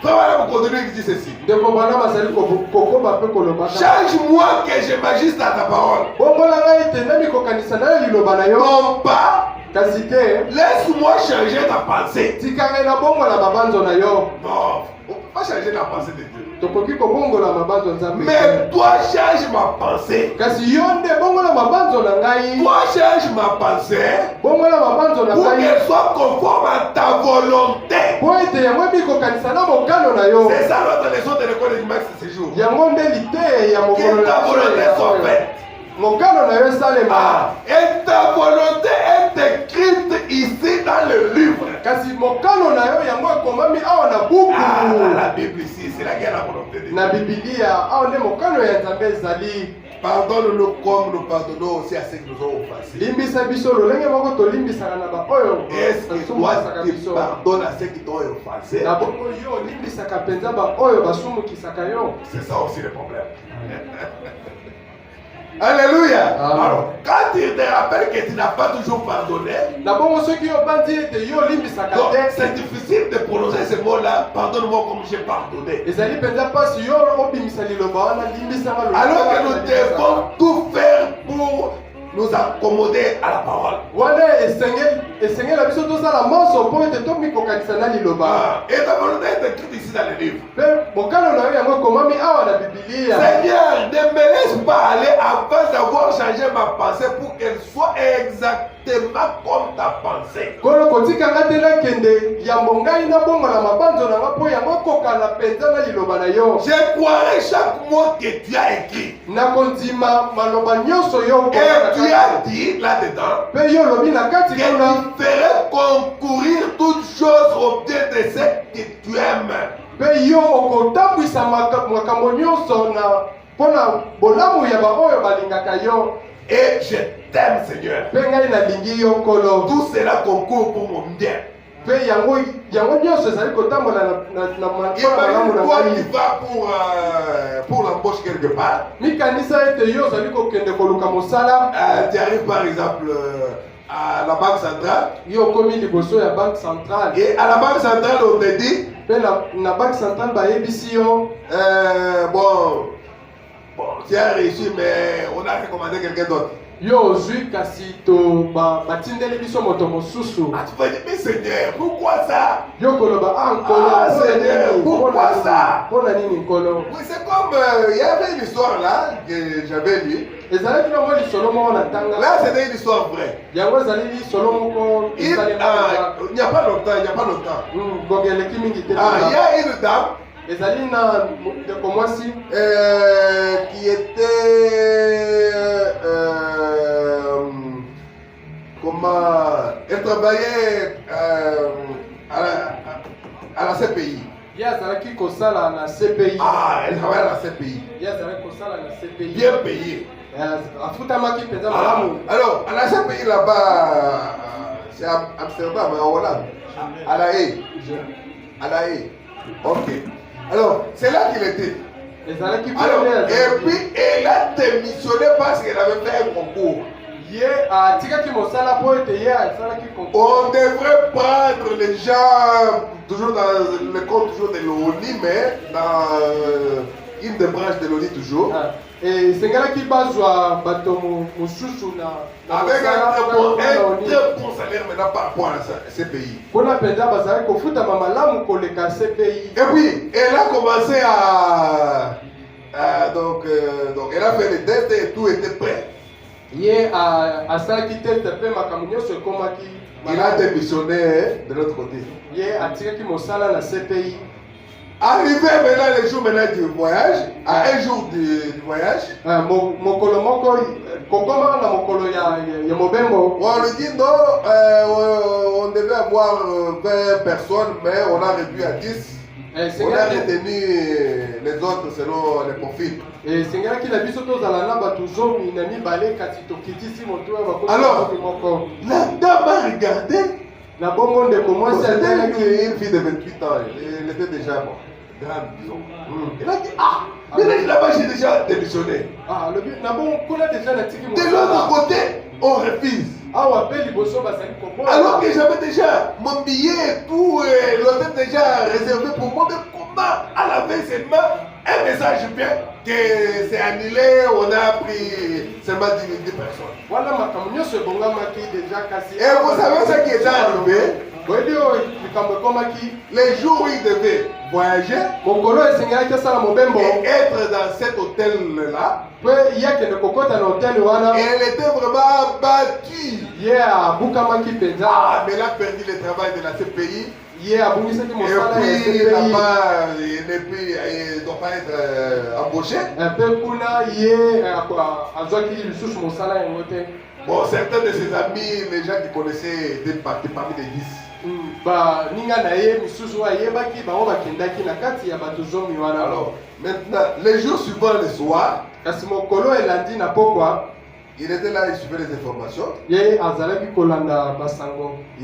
frère, vous continuez qui dit ceci. Ndeko bana basali kokoba mpe koloba. Change-moi que je m'ajuste à ta parole. Bombola ngai te nami kokanisa na yo liloba na yo. Non pas. Kasi te. Laisse-moi changer ta pensée. Tika ngai na bongola mabanzo na yo. Non, on ne peut pas changer la pensée de Dieu. Tokoki kobongola mabanzo nzambe. Mais toi change ma pensée. Kasi yo nde bongola mabanzo na ngai. Toi change ma pensée. Bongola mabanzo na Pour ngai. qu'elle soit conforme à ta volonté. Po ete yango ebikokanisa na mokano na yo. C'est ça notre leçon de l'école du max ce jour. Yango nde lite ya mokolo Que ta volonté soit faite. mokano na yo esalema. Et ta volonté est écrite ici dans le livre. Kasi mokano na yo yango ekomami awa na buku. La Bible ici, c'est la guerre la volonté de Dieu. Na Bibilia awa nde mokano ya Nzambe ezali. Pardonne-nous comme nous pardonnons aussi à ceux qui nous ont offensés. Limbisa biso lolenge moko tolimbisaka na ba oyo. Est-ce que toi tu pardonnes à ceux qui t'ont offensé? Na bongo yo limbisaka penza ba oyo basumukisaka yo. C'est ça aussi le problème. Alléluia. Alors, quand tu te rappelles que tu n'as pas toujours pardonné, donc c'est difficile de prononcer ce mot-là. Pardonne-moi comme j'ai pardonné. Alors que nous devons tout faire pour nous accommoder à la parole. Et ta volonté est écrite ici dans le livre. Seigneur, ne me laisse pas aller avant d'avoir changé ma pensée pour qu'elle soit exactement comme ta pensée. Je croirai chaque mot que tu as écrit. Et tu as dit là-dedans que tu ferais concourir toutes choses au bien de ceux que tu aimes. Et je t'aime, Seigneur. Tout cela concourt pour mon bien. Imagine toi qui vas pour l'embauche quelque part. Tu arrives par exemple à la banque centrale. Et à la banque centrale on te dit bon, tu as réussi mais on a recommandé quelqu'un d'autre. Yo zui kasi to batindeli biso moto mosusu. Ah, tu vas dire mais Seigneur, pourquoi ça? Yo koloba nkolo. Seigneur, pourquoi ça? Pona nini nkolo? Oui, c'est comme il y avait une histoire là que j'avais lue. Ezalaki na moi lisolo moko na tanga. Là, c'était une histoire vraie. Yango ezali lisolo moko Il n'y a pas longtemps. Bogeleki mingi te. Il y a une dame ezali na ndeko mwasi qui était elle travaillait à la CPI. Yazalaki kosala na CPI. Elle travaillait à la CPI. Yazalaki kosala na CPI. Bien payé. Afutamaki penza malamu. Alors, à la CPI là-bas, c'est à Amsterdam, en Hollande. À La Haye. À La Haye. Ok. Alors, c'est là qu'il était. Alors, et puis, elle a démissionné parce qu'elle avait fait un concours. On devrait prendre les gens, toujours dans le compte toujours de l'ONI, mais dans une des branches de l'ONI toujours. Avec un très bon salaire maintenant par rapport à ces pays. Et puis, elle a commencé donc elle a fait les tests et tout était prêt. Il a démissionné de l'autre côté. Arrivé maintenant le jour du voyage, à un jour du voyage, on lui dit non, on devait avoir 20 personnes, mais on a réduit à 10. On a retenu les autres selon les profils. Alors, la dame a regardé. C'était une fille de 28 ans. Elle était déjà grande, disons. Elle a dit, ah, mais là-bas j'ai déjà démissionné. De l'autre côté, on refuse. Alors que j'avais déjà mon billet et tout, l'hôtel déjà réservé pour moi, mais comment à la veille seulement un message vient que c'est annulé, on a pris seulement 10 personnes. Et vous savez ce qui est arrivé? Les jours où il devait voyager et être dans cet hôtel-là, elle était vraiment battue. Ah, mais elle a perdu le travail de la CPI. Et puis là-bas, il ne doit pas être embauché. Bon, certains de ses amis, les gens qui connaissaient, étaient partis parmi les 10. Alors, maintenant, les jours suivants, le soir, il était là, il suivait les informations. Il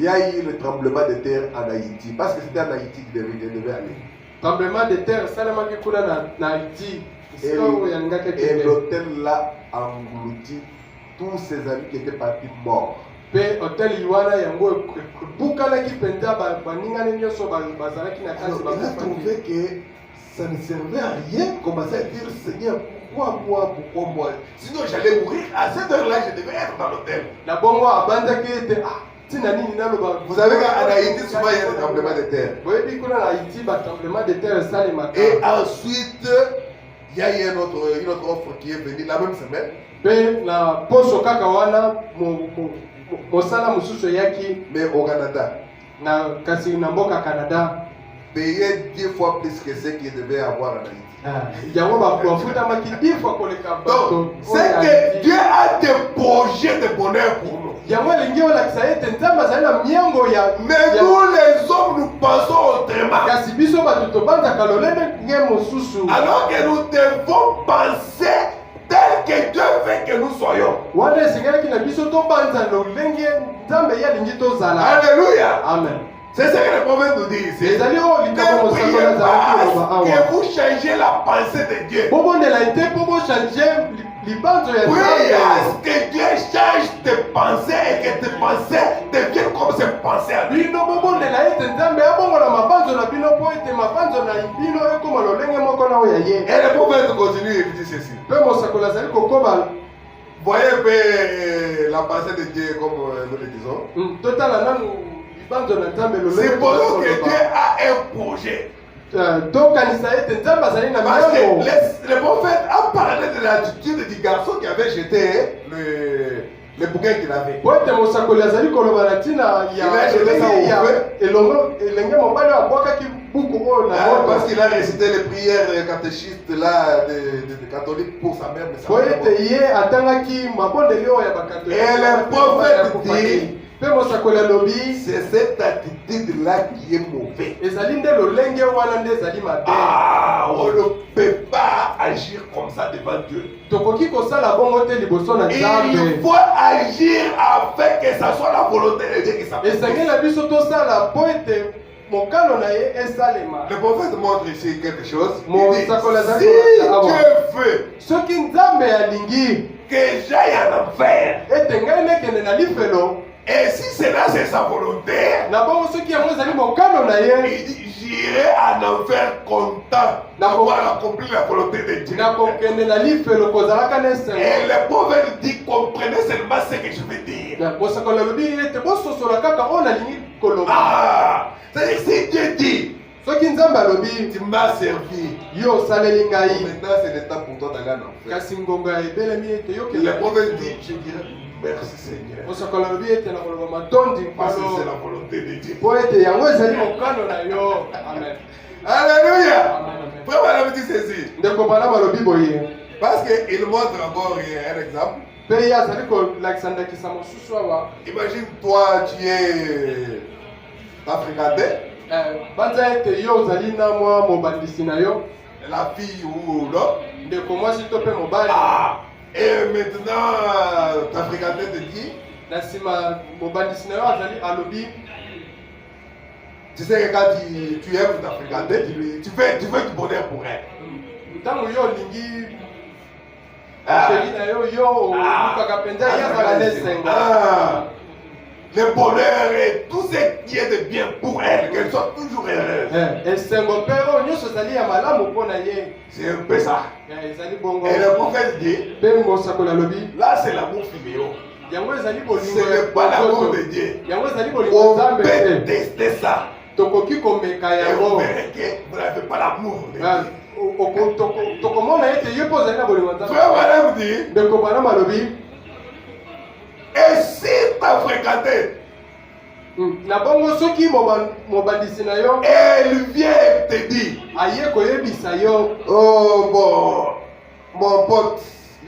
y a eu le tremblement de terre en Haïti, parce que c'était en Haïti qu'il devait aller. Tremblement de terre, en Haïti. Et l'hôtel là englouti tous ses amis qui étaient partis morts. Alors, il a trouvé que ça ne servait à rien. Commençait à dire, Seigneur, pourquoi moi? Sinon j'allais mourir. À cette heure-là, je devais être dans l'hôtel. Vous savez qu'en Haïti, souvent il y a des tremblements de terre. Et ensuite, il y a eu une autre offre qui est venue la même semaine. Mais au Canada. Payer 10 fois plus que ce qu'il devait avoir en Haïti. Donc, c'est que Dieu a des projets de bonheur pour nous. Mais nous les hommes, nous pensons autrement. Alors que nous devons penser tel que Dieu veut que nous soyons. Alléluia. Amen. C'est ce que le prophète nous dit ici. Ne priez pas que vous changez la pensée de Dieu. Priez à ce que Dieu change tes pensées et que tes pensées deviennent comme ses pensées à lui. Et le prophète continue et dit ceci. Voyez un peu la pensée de Dieu comme nous le disons. C'est pour nous que Dieu a un projet. Parce que le prophète a parlé de l'attitude du garçon qui avait jeté le bouquin qu'il avait. Il a jeté ça au feu. Parce qu'il a récité les prières catéchistes là, de catholiques pour sa mère. Et le prophète dit, c'est cette attitude-là qui est mauvaise. Ah, on ne peut pas agir comme ça devant Dieu. Il faut agir afin que ça soit la volonté de Dieu qui s'appelle. Le prophète montre ici quelque chose. Il dit, si Dieu veut que j'aille en enfer, et si cela c'est sa volonté, il dit j'irai en enfer content d'avoir accompli la volonté de Dieu. Et le prophète dit comprenez seulement ce que je veux dire. Ah, c'est-à-dire si Dieu dit tu m'as servi, maintenant c'est le temps pour toi d'aller en enfer. Le prophète dit je dirais merci Seigneur. Parce que c'est la volonté de Dieu. Alléluia. Frère Madame dit ceci. Parce qu'il montre encore un exemple. Imagine toi tu es fréquenté. banza ete yo ozali na mwa mobandisi na yo la fille ou l'homme. ndeko mwasi to mpe mobali. Et maintenant ta fréquenté te dit na nsima mobandisi na yo azali alobi tu sais que quand tu aimes ta fréquenté, tu fais du bonheur pour elle. ntango yo olingi chéri na yo yo olukaka mpenza ye azala nesenga. Le bonheur et tout ce qui est de bien pour elle, qu'elle soit toujours heureuse. esengo mpe oyo nyonso ezali ya malamu mpo na ye. C'est un peu ça. ezali bongo. Et le prophète dit, mpe mosakoli alobi là c'est l'amour filial. yango ezali Ce bolingo n'est pas l'amour de Dieu. yango ezali bolingo On nzambe peut tester ça. tokoki komeka Et vous yango. verrez que vous n'avez pas l'amour de Dieu. tokomona ete ye mpo ozali na bolingo nzambe. Frère Madame dit, ndeko bana malobi et si tu as fréquenté, na bongo soki mobandisi na yo elle vient te dire, aye koyebisa yo oh bon, mon pote,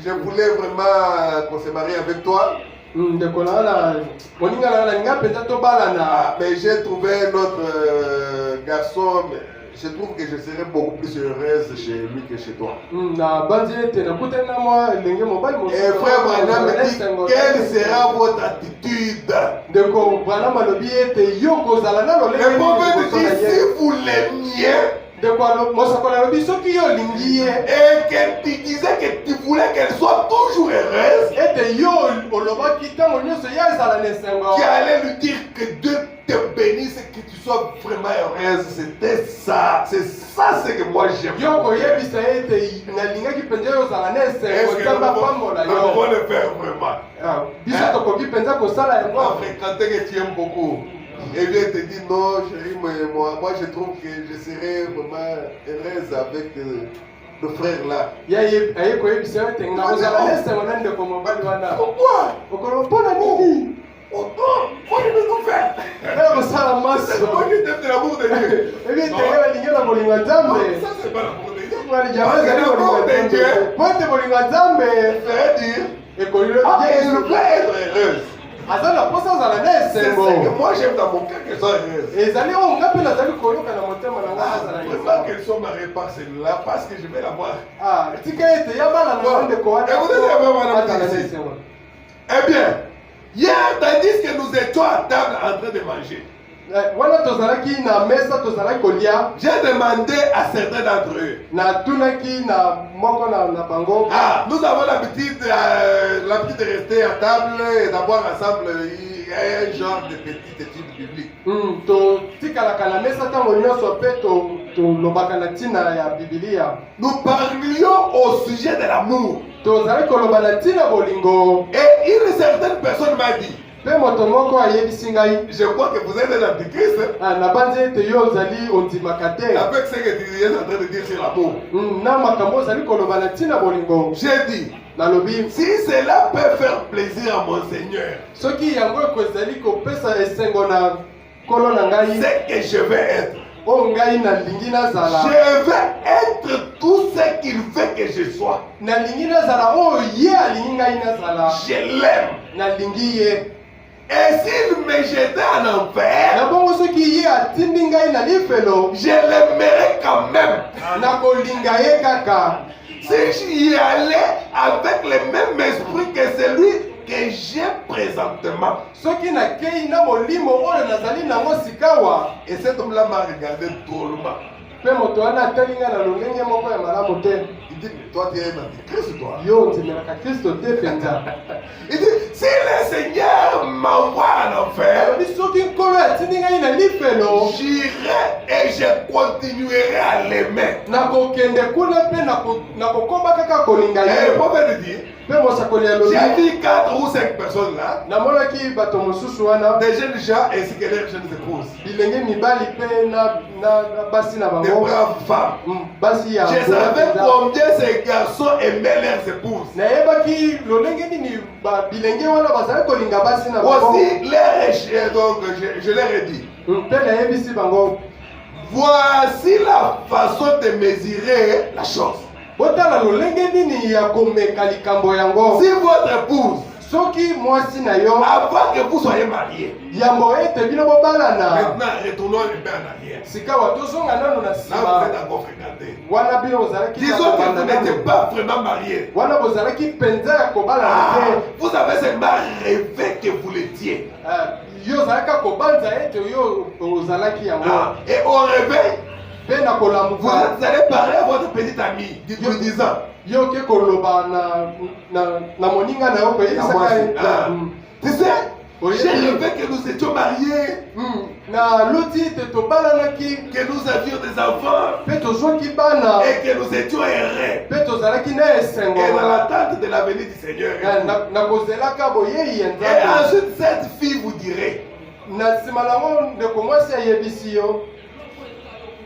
je voulais vraiment qu'on se marie avec toi. ndeko na wana moninga na wana ninga mpenza tobalana. Mais j'ai trouvé un autre garçon, mais je trouve que je serais beaucoup plus heureuse chez lui que chez toi. na banzi ete nakutani na mwa elenge mobali Et frère Branham me dit, quelle sera votre attitude? ndeko bana malobi ete yo kozala na Le prophète dit, si vous l'aimiez, ndeko mosakoli alobi soki yo olingi ye et que tu disais que tu voulais qu'elle soit toujours heureuse, ete yo olobaki ntango nyonso ye azala na esengo tu allais lui dire que Dieu te bénisse et que tu sois vraiment heureuse. C'était ça. C'est ça ce que moi j'aime. yo koyebisa ye ete nalingaki mpenza yo ozala na Est-ce esengo que nzambe apambola nous yo. pouvons le faire vraiment? biso tokoki mpenza kosala On yango. a fréquenté que tu aimes beaucoup. Et bien te dit non chérie, moi je trouve que je serais vraiment heureuse avec le frère là. aye koyebisa yo ete nga ozala na esengo na ndeko mobali wana. Pourquoi? okoloba mpona nini Pourquoi il veut tout faire? ela kosala C'est maso moi qui t'aime de l'amour de Dieu. ebi ete ye balingi na bolingo nzambe. Ça c'est pas l'amour de Dieu. Jamaa ezali bolingo nzambe po ete bolingo nzambe Ça veut dire, ekolile elle veut être heureuse. aza na mposa ozala na C'est esengo. ce que moi j'aime dans mon cœur qu'elle soit heureuse. ezali oyo nga mpe nazali koyoka na motema na ngai azala na Vraiment esengo. qu'elle soit mariée par celle-là parce que je vais la voir. tika ete ya bana na bandeko wana azala na esengo. Eh bien, hier, tandis que nous étions à table en train de manger, wana tozalaki na mesa tozalaki kolia j'ai demandé à certains d'entre eux. natunaki na moko na bango. Nous avons l'habitude de rester à table et d'avoir ensemble un genre de petite étude biblique. totikalaka na mesa ntango nyonso mpe tolobaka na ntina ya bibilia. Nous parlions au sujet de l'amour. tozali koloba na ntina bolingo. Et une certaine personne m'a dit, mpe moto moko ayebisi ngai je crois que vous êtes un antichrist nabanzi ete yo ozali ondimaka te avec ce que tu es en train de dire sur l'amour. na makambo ozali koloba na ntina bolingo. J'ai dit, nalobi si cela peut faire plaisir à mon Seigneur, soki yango ekozali kopesa esengo na nkolo na ngai c'est que je vais être. oyo ngai nalingi nazala. Je vais être tout ce qu'il veut que je sois. nalingi nazala oyo ye alingi ngai nazala. Je l'aime. nalingi ye. Et s'il me jetait en enfer, na bongo soki ye atindi ngai na lifelo je l'aimerais quand même. nakolinga ye kaka. Si j'y allais avec le même esprit que celui que j'ai présentement. soki nakei na molimo oyo nazali nango sikawa. Et cet homme-là m'a regardé drôlement. mpe moto wana atali ngai na lolenge moko ya malamu te. Il dit, mais toi tu es un antichrist, toi. yo ondimelaka kristo te mpenza. Il dit, si le Seigneur m'envoie en enfer, alobi soki nkolo atindi ngai na lifelo j'irai et je continuerai à l'aimer. nakokende kuna mpe nakokoba kaka kolinga Et le ye. prophète dit, mpe mosakoli alobi j'ai vu 4 ou 5 personnes là, namonaki bato mosusu wana des jeunes gens ainsi que leurs jeunes épouses, bilenge mibali mpe na basi na des bango. braves femmes. basi ya Je savais combien ces garçons aimaient leurs épouses. nayebaki lolenge nini bilenge wana bazali kolinga basi na bango. Aussi, donc je leur ai dit, mpe nayebisi bango voici la façon de mesurer la chose. botala lolenge nini ya komeka likambo yango. Si votre épouse soki mwasi na yo avant que vous soyez mariés. yambo ete bino bobalana Maintenant, retournons un peu en arrière. sikawa tozonga nano na Là, vous nsima êtes encore fréquentés. wana bino bozalaki Disons que vous n'étiez pas vraiment mariés. wana bozalaki mpenza ya kobalana te Vous avez seulement rêvé que vous l'étiez. yo ozalaka kobanza ete yo ozalaki yango Et au réveil, mpe na vous kolamuka allez parler à votre petite amie de 10 ans. yo oke koloba na moninga na yo koyebisaka ye Tu sais, j'ai rêvé que nous étions mariés, na loti ete tobalanaki que nous avions des enfants mpe tozwaki bana et que nous étions heureux. mpe tozalaki na esengo Et dans l'attente de la venue du Seigneur. na kozelaka boyei ya Et nzambe ensuite, cette fille vous dirait, na nsima nango ndeko mwasi ayebisi yo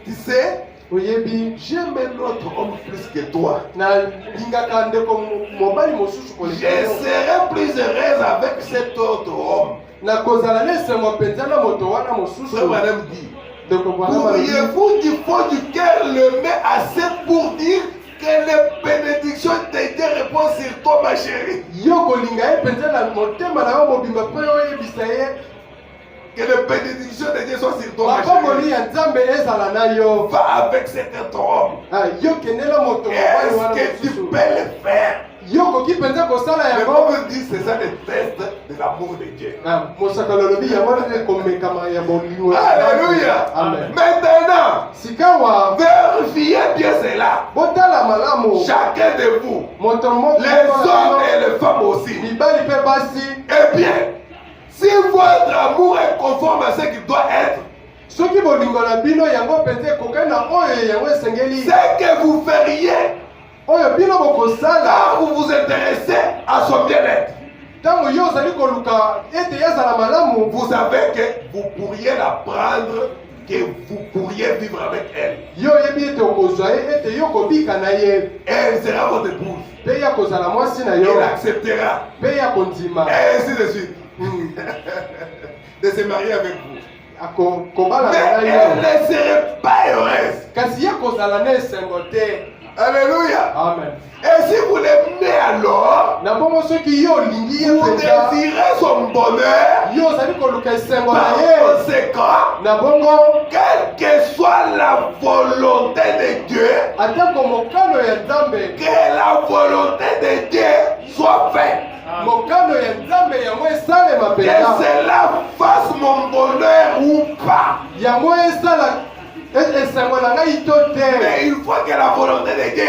tu sais, oyebi j'aime un autre homme plus que toi. nalingaka ndeko mobali mosusu Je koleka serai plus heureuse avec cet autre homme. na kozala na esengo mpenza na moto wana mosusu Frère Madame dit, ndeko bwana balobi pourriez-vous du fond du cœur le met assez pour dire que les bénédictions de Dieu répondent sur toi, ma chérie? yo kolinga ye mpenza na motema na yo mobimba mpe oyebisa ye Que les bénédictions de Dieu soient sur toi, ma mapamboli chérie. ya nzambe ezala na yo Va avec cet autre homme. yo kendela moto mobali wana Est-ce que tu mosusu peux le faire? yo koki mpenza kosala Mais yango on me dit c'est ça le test de l'amour de Dieu. mosakalo olobi yango nde komekama ya bolingo Alléluia. amen Maintenant, sikawa vérifiez bien cela. botala malamu Chacun de vous, moto moko les hommes et les femmes aussi. mibali mpe basi Eh bien, si votre amour est conforme à ce qu'il doit être, soki bolingo na bino yango mpenza ekokani na oyo yango esengeli c'est que vous feriez oyo bino bokosala quand vous vous intéressez à son bien-être. ntango yo ozali koluka ete yazala malamu Vous savez que vous pourriez la prendre, que vous pourriez vivre avec elle. yo oyebi ete okozwa ye ete yo kobika na ye Elle sera votre épouse. mpe ya kozala mwasi na yo Elle acceptera. mpe ya kondima Et ainsi de suite. De se marier avec vous. kobalana na Mais yo elle ne serait pas heureuse. kasi ye kozala na esengo te Alléluia. amen Et si vous l'aimez alors, na bongo soki yo olingi ye vous mpenza désirez son bonheur. yo ozali koluka esengo na Par ye conséquent, na bongo quelle que soit la volonté de Dieu, atako mokano ya nzambe que la volonté de Dieu soit faite. mokano ya nzambe yango esalema Que mpenza cela fasse mon bonheur ou pas. yango esala esengo na ngai to te Mais il faut que la volonté de Dieu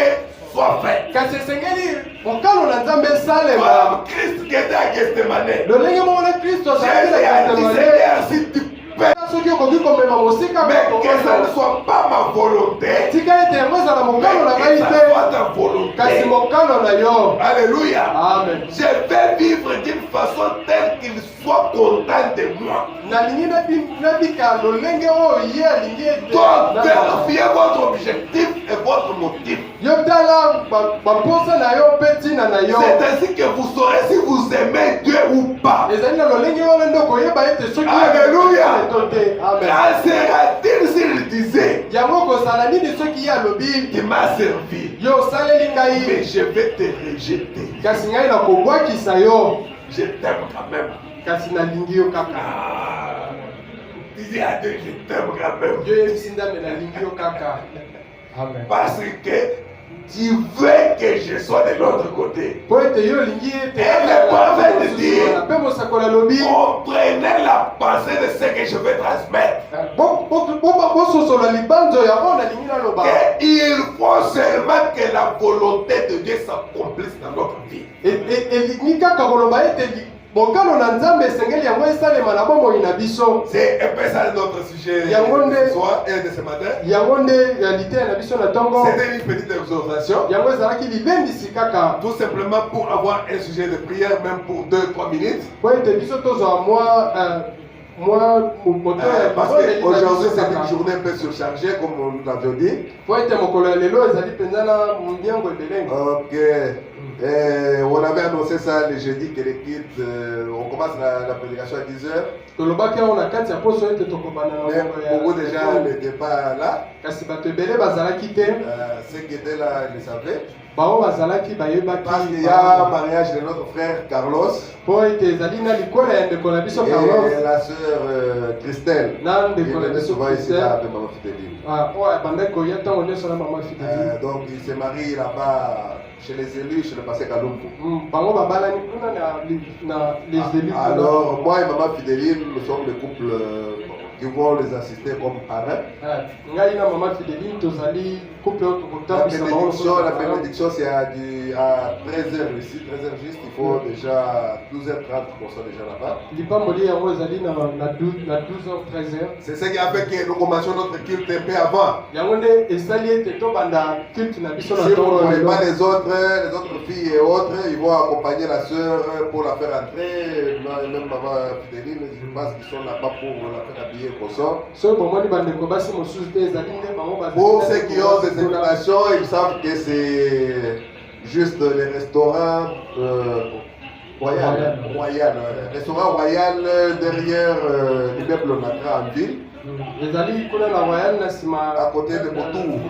soit faite. kasi esengeli mokano na nzambe esalema Comme Christ qui était à Gethsemane. lolenge moko na kristo azalaki Jésus a na dit, Gethsemane Seigneur, si tu peux, soki okoki komema mosika mais que ça ne soit pas ma volonté, tika ete yango ezala mais mokano na que ngai ça te soit ta volonté. kasi mokano na yo Alléluia. amen Je vais vivre d'une façon telle qu'il soit content de moi. nalingi nabika lolenge oyo ye alingi ete Donc, vérifiez votre objectif et votre motif. yo tala bamposa na yo mpe ntina na yo C'est ainsi que vous saurez si vous aimez Dieu ou pas. ezali na lolenge wana nde okoyeba ete soki Alléluia. to te amen Qu'en sera-t-il s'il disait, yango kozala nini soki ye alobi tu m'as servi, yo osaleli mais ngai je vais te rejeter. kasi ngai nakobwakisa yo Je t'aime quand même. kasi nalingi yo kaka Ah, dis à Dieu, je t'aime quand même. yo yebisi ndambe nalingi yo kaka amen Parce que tu veux que je sois de l'autre côté. po ete yo olingi ete Et le prophète dit, mpe mosakoli alobi comprenez la pensée de ce que je veux transmettre. bososola libanzo yango nalingi naloba Il faut seulement que la volonté de Dieu s'accomplisse dans notre vie. elingi kaka koloba ete mokano na nzambe esengeli yango esalema na bomoi na biso C'est un peu ça notre sujet de ce soir et de ce matin. yango nde realite na biso na ntongo C'était une petite exhortation. yango ezalaki libendisi kaka Tout simplement pour avoir un sujet de prière, même pour 2-3 minutes. po ete biso tozwa mwa moto Parce qu'aujourd'hui, c'est une journée un peu surchargée, comme nous l'avions dit. po ete mokolo ya lelo ezali mpenza na mbiango ebelenge Ok. On avait annoncé ça le jeudi que les kids, on commence la prédication à 10h. Mais beaucoup déjà n'étaient pas là. Ceux qui étaient là, ils le savaient. Parce qu'il y a un mariage de notre frère Carlos et la sœur Christelle. Ils venaient souvent ici là avec Maman Fideline. Donc ils se marient là-bas chez les élus, chez le pasteur Kalumbu. Alors moi et Maman Fideline, nous sommes le couple qui vont les assister comme parrains. La bénédiction c'est à 13h ici, 13h juste, il faut déjà 12h30 pour ça déjà là-bas. C'est ce qui a fait que nous commencions notre culte un peu avant. Si vous ne voyez pas les autres filles et autres, ils vont accompagner la soeur pour la faire entrer. Même Maman Fideline, je pense qu'ils sont là-bas pour la faire habiller. Pour ceux qui ont des invitations, ils savent que c'est juste les restaurants Royal. Restaurant Royal derrière l'immeuble Natra en ville. À côté de Botou.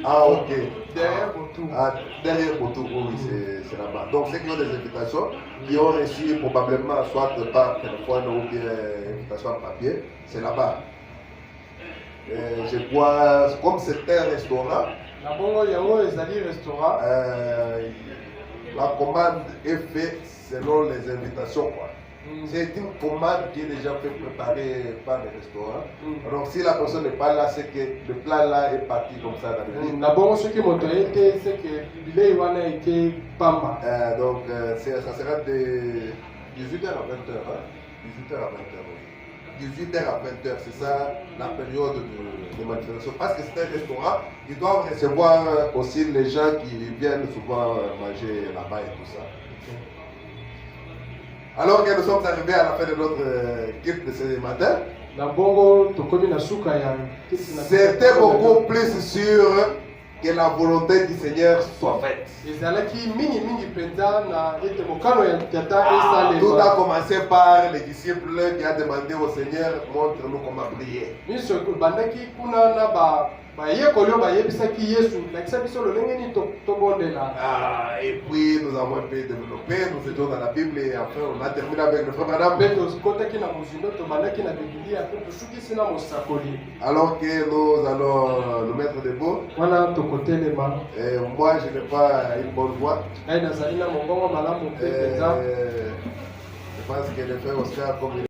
Ah ok. Derrière Botou, oui, c'est là-bas. Donc ceux qui ont des invitations, qui ont reçu probablement soit par téléphone ou bien invitation en papier, c'est là-bas. Je crois, comme c'est un restaurant, la commande est faite selon les invitations. C'est une commande qui est déjà fait préparer par le restaurant. Donc si la personne n'est pas là, c'est que le plat là est parti comme ça dans le vide. Donc ça sera de 18h à 20h. 18h à 20h. 18h à 20h, c'est ça la période de manifestation. Parce que c'est un restaurant, ils doivent recevoir aussi les gens qui viennent souvent manger là-bas et tout ça. Alors que nous sommes arrivés à la fin de notre culte de ce matin, c'était beaucoup plus sûr que la volonté du Seigneur soit faite. Tout a commencé par les disciples qui ont demandé au Seigneur, montre-nous comment prier. Et puis nous avons un peu développé, nous étions dans la Bible et après on a terminé avec le frère Madame. Alors que nous allons nous mettre debout. Et moi je n'ai pas une bonne voix. Je pense que le frère Oscar comme